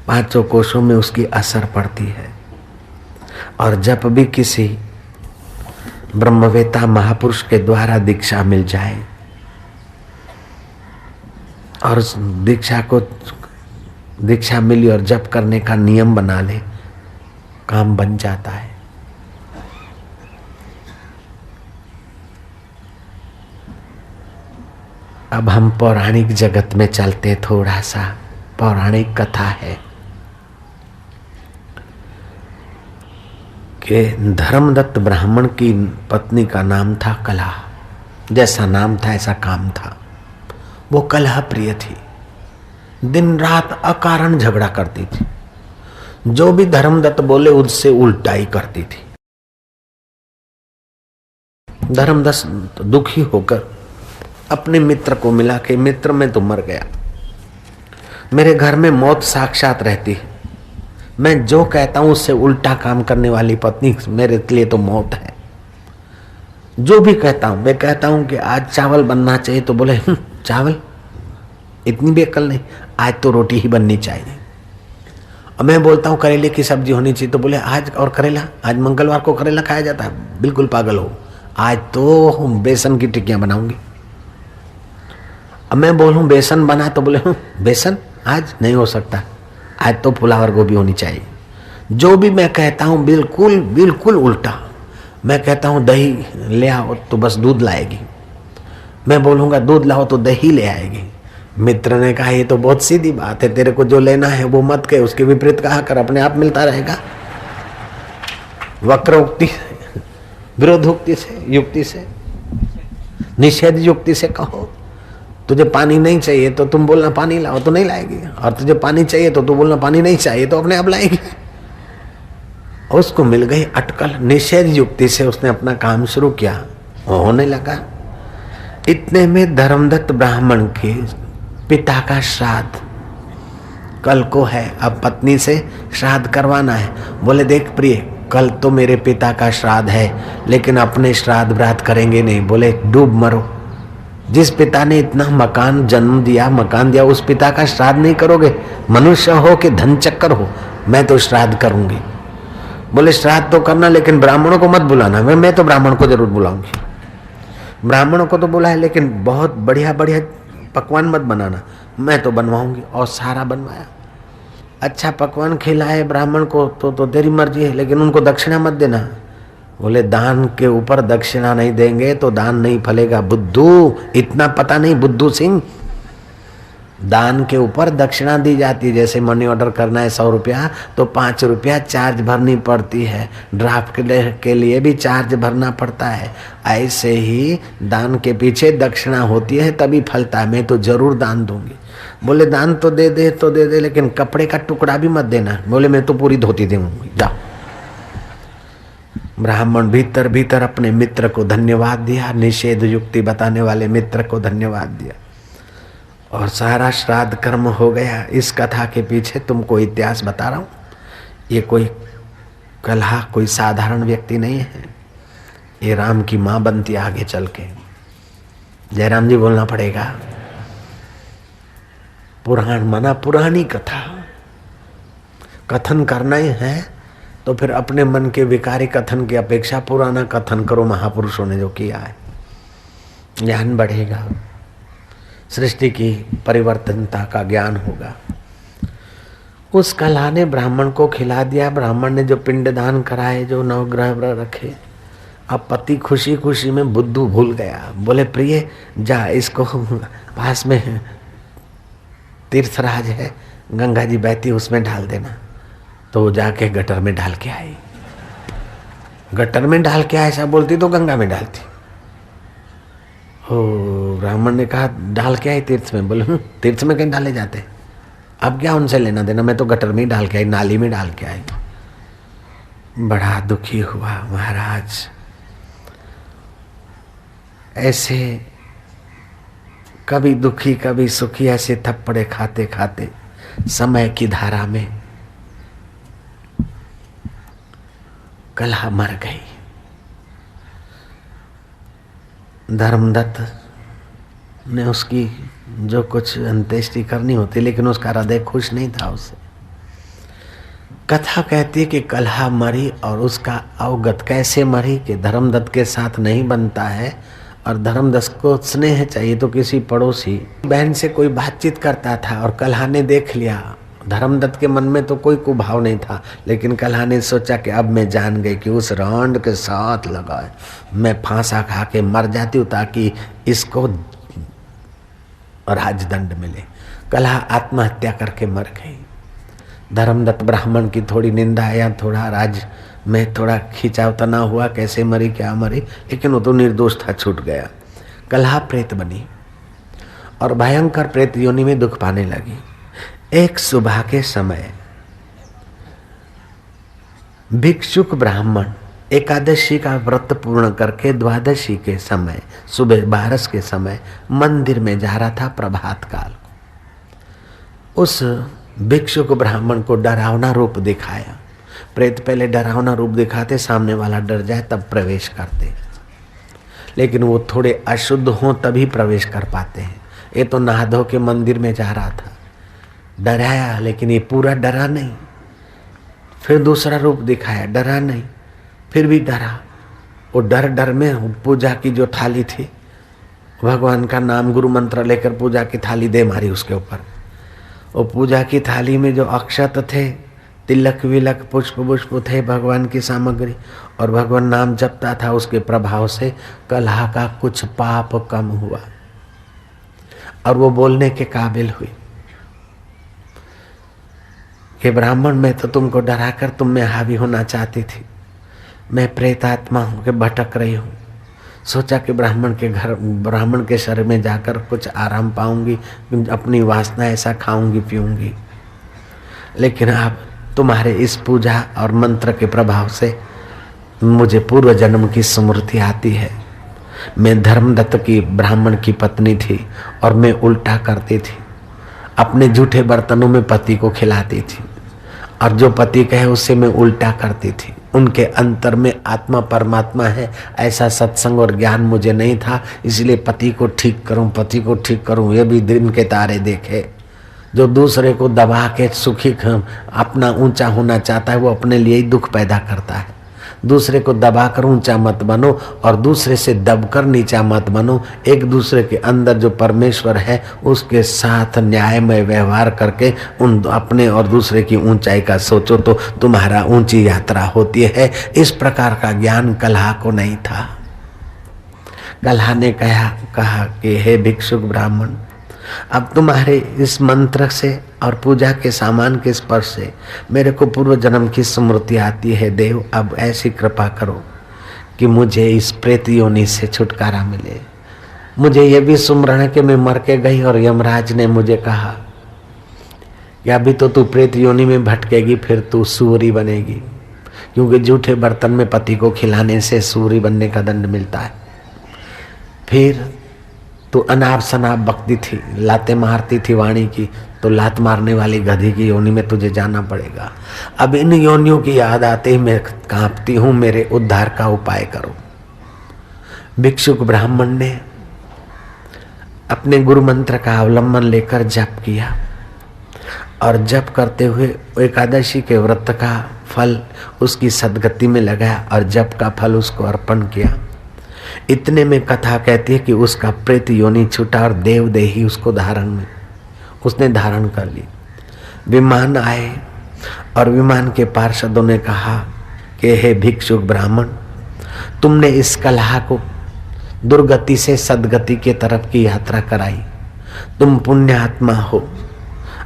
पांचों कोशों में उसकी असर पड़ती है। और जब भी किसी ब्रह्मवेता महापुरुष के द्वारा दीक्षा मिल जाए और दीक्षा मिली और जप करने का नियम बना ले, काम बन जाता है। अब हम पौराणिक जगत में चलते, थोड़ा सा पौराणिक कथा है कि धर्मदत्त ब्राह्मण की पत्नी का नाम था कलह। जैसा नाम था ऐसा काम था। वो कलह प्रिय थी, दिन रात अकारण झगड़ा करती थी। जो भी धर्मदत्त बोले उससे उल्टा ही करती थी। धर्मदत्त दुखी होकर अपने मित्र को मिला कि मित्र मैं तो मर गया, मेरे घर में मौत साक्षात रहती है, मैं जो कहता हूं उससे उल्टा काम करने वाली पत्नी मेरे लिए तो मौत है। जो भी कहता हूं, मैं कहता हूं कि आज चावल बनना चाहिए तो बोले चावल, इतनी भी अकल नहीं, आज तो रोटी ही बननी चाहिए। और मैं बोलता हूं करेले की सब्जी होनी चाहिए तो बोले आज, और करेला, आज मंगलवार को करेला खाया जाता है, बिल्कुल पागल हो, आज तो बेसन की टिक्कियां बनाऊंगी। अब मैं बोलूं बेसन बना तो बोले बेसन आज नहीं हो सकता, आज तो पुलाव और गोभी होनी चाहिए। जो भी मैं कहता हूं बिल्कुल बिल्कुल उल्टा। मैं कहता हूं दही ले आओ तो बस दूध लाएगी, मैं बोलूंगा दूध लाओ तो दही ले आएगी। मित्र ने कहा ये तो बहुत सीधी बात है, तेरे को जो लेना है वो मत कहे, उसके विपरीत कहा कर, अपने आप मिलता रहेगा। वक्रोक्ति, विरोधोक्ति से, युक्ति से, निषेध युक्ति से कहो। तुझे पानी नहीं चाहिए तो तुम बोलना पानी लाओ तो नहीं लाएगी, और तुझे पानी चाहिए तो तू बोलना पानी नहीं चाहिए तो अपने आप लाएगी। उसको मिल गई अटकल। निषेध युक्ति से उसने अपना काम शुरू किया, होने लगा। इतने में धर्मदत्त ब्राह्मण के पिता का श्राद्ध कल को है, अब पत्नी से श्राद्ध करवाना है। बोले देख प्रिय, कल तो मेरे पिता का श्राद्ध है, लेकिन अपने श्राद्ध व्रात करेंगे नहीं। बोले डूब मरो, जिस पिता ने इतना मकान जन्म दिया, मकान दिया, उस पिता का श्राद्ध नहीं करोगे? मनुष्य हो कि धन चक्कर हो, मैं तो श्राद्ध करूंगी। बोले श्राद्ध तो करना, लेकिन ब्राह्मणों को मत बुलाना। मैं तो ब्राह्मण को जरूर बुलाऊंगी। ब्राह्मणों को तो बुलाए, लेकिन बहुत बढ़िया बढ़िया पकवान मत बनाना, मैं तो बनवाऊंगी। और सारा बनवाया, अच्छा पकवान खिलाए ब्राह्मण को तो तेरी मर्जी है, लेकिन उनको दक्षिणा मत देना। बोले दान के ऊपर दक्षिणा नहीं देंगे तो दान नहीं फलेगा। बुद्धू, इतना पता नहीं बुद्धू सिंह, दान के ऊपर दक्षिणा दी जाती है। जैसे मनी ऑर्डर करना है 100 रुपया तो 5 रुपया चार्ज भरनी पड़ती है, ड्राफ्ट के लिए भी चार्ज भरना पड़ता है। ऐसे ही दान के पीछे दक्षिणा होती है, तभी फलता है। मैं तो जरूर दान दूंगी। बोले दान तो दे दे तो दे दे, लेकिन कपड़े का टुकड़ा भी मत देना। बोले मैं तो पूरी धोती दूंगी, जाओ। ब्राह्मण भीतर भीतर अपने मित्र को धन्यवाद दिया, निषेध युक्ति बताने वाले मित्र को धन्यवाद दिया, और सारा श्राद्ध कर्म हो गया। इस कथा के पीछे तुमको इतिहास बता रहा हूं। ये कोई कलह कोई साधारण व्यक्ति नहीं है, ये राम की मां बनती आगे चल के। जयराम जी बोलना पड़ेगा। पुराण माना पुरानी कथा, कथन करना ही है तो फिर अपने मन के विकारी कथन की अपेक्षा पुराना कथन करो, महापुरुषों ने जो किया है। ज्ञान बढ़ेगा, सृष्टि की परिवर्तनता का ज्ञान होगा। उस कला ने ब्राह्मण को खिला दिया। ब्राह्मण ने जो पिंडदान कराए, जो नवग्रह रखे, अब पति खुशी खुशी में बुद्धू भूल गया। बोले प्रिय जा, इसको पास में तीर्थराज है, गंगा जी बहती, उसमें डाल देना। तो वो जाके गटर में डाल के आई। गटर में डाल के ऐसा बोलती तो गंगा में डालती। ओ ब्राह्मण ने कहा डाल के आई तीर्थ में। बोले तीर्थ में कहीं डाले जाते, अब क्या उनसे लेना देना, मैं तो गटर में ही डाल के आई, नाली में डाल के आई। बड़ा दुखी हुआ महाराज। ऐसे कभी दुखी कभी सुखी ऐसे थप्पड़े खाते खाते समय की धारा में कलहा मर गई। धर्मदत्त ने उसकी जो कुछ अंत्येष्टि करनी होती, लेकिन उसका हृदय खुश नहीं था उससे। कथा कहती है कि कलहा मरी और उसका अवगत कैसे मरी कि धर्मदत्त के साथ नहीं बनता है और धर्मदत्त को स्नेह चाहिए तो किसी पड़ोसी बहन से कोई बातचीत करता था और कलहा ने देख लिया। धर्मदत्त के मन में तो कोई कुभाव नहीं था, लेकिन कलहा ने सोचा कि अब मैं जान गई कि उस रांड के साथ लगा है, मैं फांसा खा के मर जाती हूँ ताकि इसको राजदंड मिले। कलहा आत्महत्या करके मर गई। धर्मदत्त ब्राह्मण की थोड़ी निंदा या थोड़ा राज में थोड़ा खिंचाव तना हुआ, कैसे मरी क्या मरी, लेकिन वो तो निर्दोष था, छूट गया। कलहा प्रेत बनी और भयंकर प्रेत योनि में दुख पाने लगी। एक सुबह के समय भिक्षुक ब्राह्मण एकादशी का व्रत पूर्ण करके द्वादशी के समय सुबह 12 के समय मंदिर में जा रहा था प्रभात काल। उस भिक्षुक ब्राह्मण को डरावना रूप दिखाया। प्रेत पहले डरावना रूप दिखाते, सामने वाला डर जाए तब प्रवेश करते, लेकिन वो थोड़े अशुद्ध हों तभी प्रवेश कर पाते हैं। ये तो नहा धो के मंदिर में जा रहा था, डराया, लेकिन ये पूरा डरा नहीं। फिर दूसरा रूप दिखाया, डरा नहीं, फिर भी डरा। वो डर में पूजा की जो थाली थी, भगवान का नाम गुरु मंत्र लेकर पूजा की थाली दे मारी उसके ऊपर। वो पूजा की थाली में जो अक्षत थे, तिलक विलक पुष्प पुष्प थे, भगवान की सामग्री, और भगवान नाम जपता था, उसके प्रभाव से कलहा का कुछ पाप कम हुआ और वो बोलने के काबिल हुई कि ब्राह्मण, मैं तो तुमको डराकर तुम में हावी होना चाहती थी, मैं प्रेतात्मा हूँ कि भटक रही हूँ। सोचा कि ब्राह्मण के घर, ब्राह्मण के शरीर में जाकर कुछ आराम पाऊंगी, अपनी वासना ऐसा खाऊंगी पीऊंगी, लेकिन अब तुम्हारे इस पूजा और मंत्र के प्रभाव से मुझे पूर्व जन्म की स्मृति आती है। मैं धर्मदत्त की ब्राह्मण की पत्नी थी और मैं उल्टा करती थी, अपने जूठे बर्तनों में पति को खिलाती थी और जो पति कहे उससे मैं उल्टा करती थी। उनके अंतर में आत्मा परमात्मा है, ऐसा सत्संग और ज्ञान मुझे नहीं था, इसलिए पति को ठीक करूं, ये भी दिन के तारे देखे। जो दूसरे को दबा के सुखी अपना ऊंचा होना चाहता है, वो अपने लिए ही दुख पैदा करता है। दूसरे को दबाकर ऊंचा मत बनो और दूसरे से दबकर नीचा मत बनो। एक दूसरे के अंदर जो परमेश्वर है उसके साथ न्यायमय व्यवहार करके उन अपने और दूसरे की ऊंचाई का सोचो तो तुम्हारा ऊंची यात्रा होती है। इस प्रकार का ज्ञान कलहा को नहीं था। कलहा ने कहा कि हे भिक्षुक ब्राह्मण, अब तुम्हारे इस मंत्र से और पूजा के सामान के स्पर्श से मेरे को पूर्व जन्म की स्मृति आती है। देव, अब ऐसी कृपा करो कि मुझे इस प्रेत योनि से छुटकारा मिले। मुझे यह भी सुमरण है कि मैं मर के गई और यमराज ने मुझे कहा कि अभी तो तू प्रेत योनि में भटकेगी, फिर तू सूरी बनेगी, क्योंकि जूठे बर्तन में पति को खिलाने से सूरी बनने का दंड मिलता है। फिर तू अनाप शनाप बकती थी, लातें मारती थी वाणी की, तो लात मारने वाली गधी की योनि में तुझे जाना पड़ेगा। अब इन योनियों की याद आते ही मैं कांपती हूं, मेरे उद्धार का उपाय करो। भिक्षुक ब्राह्मण ने अपने गुरु मंत्र का अवलंबन लेकर जप किया और जप करते हुए एकादशी के व्रत का फल उसकी सदगति में लगाया और जप का फल उसको अर्पण किया। इतने में कथा कहती है कि उसका प्रेत योनि छूटा और देवदेही उसको उसने धारण कर ली। विमान आए और विमान के पार्षदों ने कहा कि हे भिक्षुक ब्राह्मण, तुमने इस कलहा को दुर्गति से सदगति के तरफ की यात्रा कराई, तुम पुण्यात्मा हो।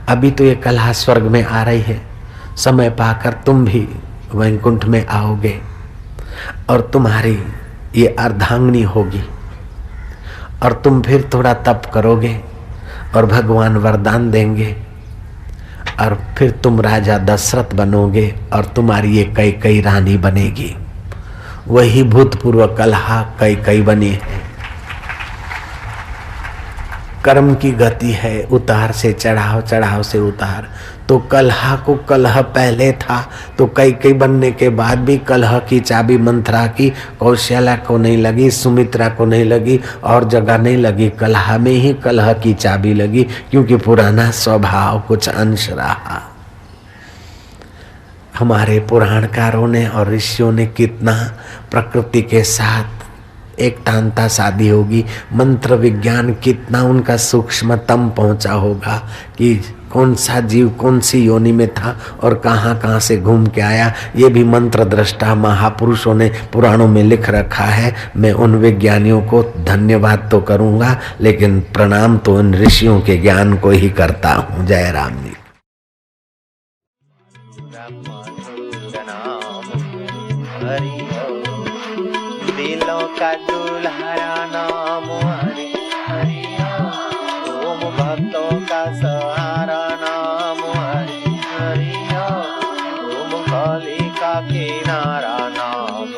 अभी तो ये कलहा स्वर्ग में आ रही है, समय पाकर तुम भी वैकुंठ में आओगे और तुम्हारी ये अर्धांगिनी होगी और तुम फिर थोड़ा तप करोगे और भगवान वरदान देंगे और फिर तुम राजा दशरथ बनोगे और तुम्हारी ये कई रानी बनेगी। वही भूतपूर्व कलहा कई बनी है। कर्म की गति है, उतार से चढ़ाव, चढ़ाव से उतार। तो कलह को कलह पहले था, तो कई बनने के बाद भी कलह की चाबी मंथरा की कौशल्या को नहीं लगी, सुमित्रा को नहीं लगी, और जगह नहीं लगी, कलह में ही कलह की चाबी लगी, क्योंकि पुराना स्वभाव कुछ अंश रहा। हमारे पुराणकारों ने और ऋषियों ने कितना प्रकृति के साथ एक तांता शादी होगी, मंत्र विज्ञान कितना उनका सूक्ष्मतम पहुंचा होगा कि कौन सा जीव कौन सी योनि में था और कहाँ से घूम के आया, ये भी मंत्र दृष्टा महापुरुषों ने पुराणों में लिख रखा है। मैं उन विज्ञानियों को धन्यवाद तो करूंगा, लेकिन प्रणाम तो उन ऋषियों के ज्ञान को ही करता हूँ। जय राम जी। दिलों का दुल्हरा नाम हरि हरि ओम, भक्तों का सहारा नाम हरि हरि ओम, गली का किनारा नाम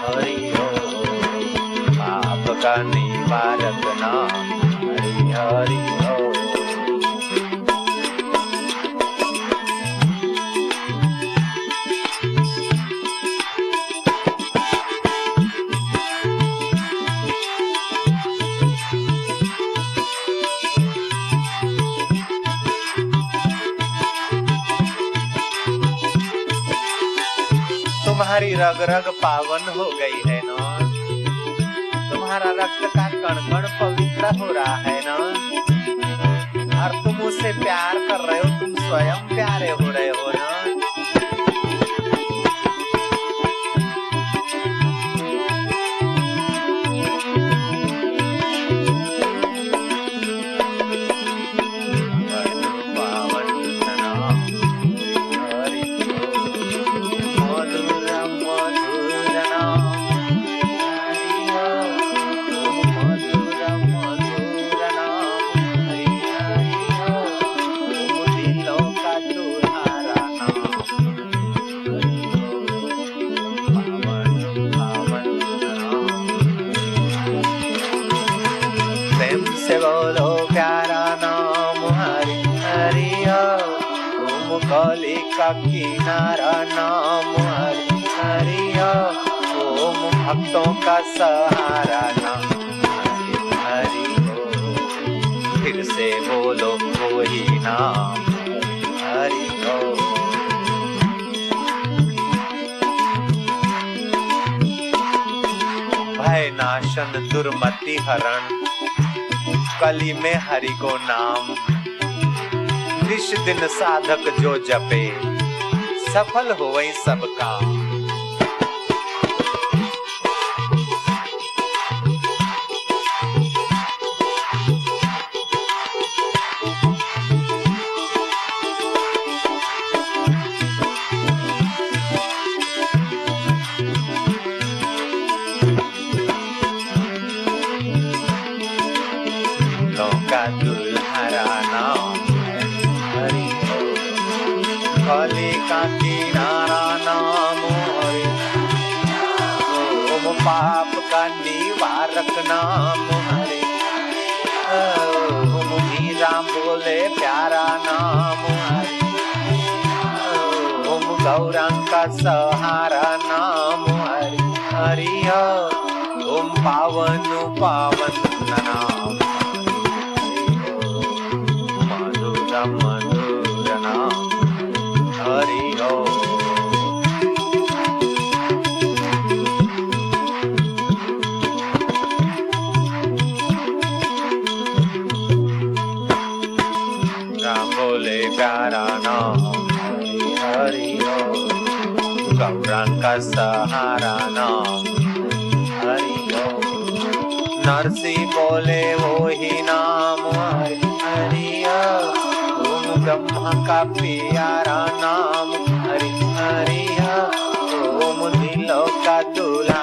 हरि ओम, पाप का निवारक नाम हरि हरि ओम। तुम्हारी रग रग पावन हो गई है ना, तुम्हारा रक्त का कण कण पवित्र हो रहा है ना, और तुम उससे प्यार कर रहे हो, तुम स्वयं प्यारे हो रहे हो ना। से बोलो प्यारा नाम हरि हरि ओम, गली का किनारा नाम हरि हरि ओम, भक्तों का सहारा नाम हरि हरि ओम, फिर से बोलो वही नाम हरि ओम। भय नाशन दुर्मति हरण, कली में हरि को नाम, निश दिन साधक जो जपे, सफल होवै सब काम। दुल्हरा नाम हरि गली का किनारा नाम हरि ओम, पाप का निवारक नाम हरि ओम, मीरा बोले प्यारा नाम हरि ओम, गौरांग का सहारा नाम हरि हरि ओम, पावन पावन नाम मधुर नाम हरि ओम। राम बोले प्यारा नाम हरि हरि ओम, गौरांग का सहारा नाम हरि ओम, नरसिंह बोले वो ही नाम हरि हरि ओम, ब्रह्मा का प्यारा नाम हरि हरि ओम, दिलों का दूल्हा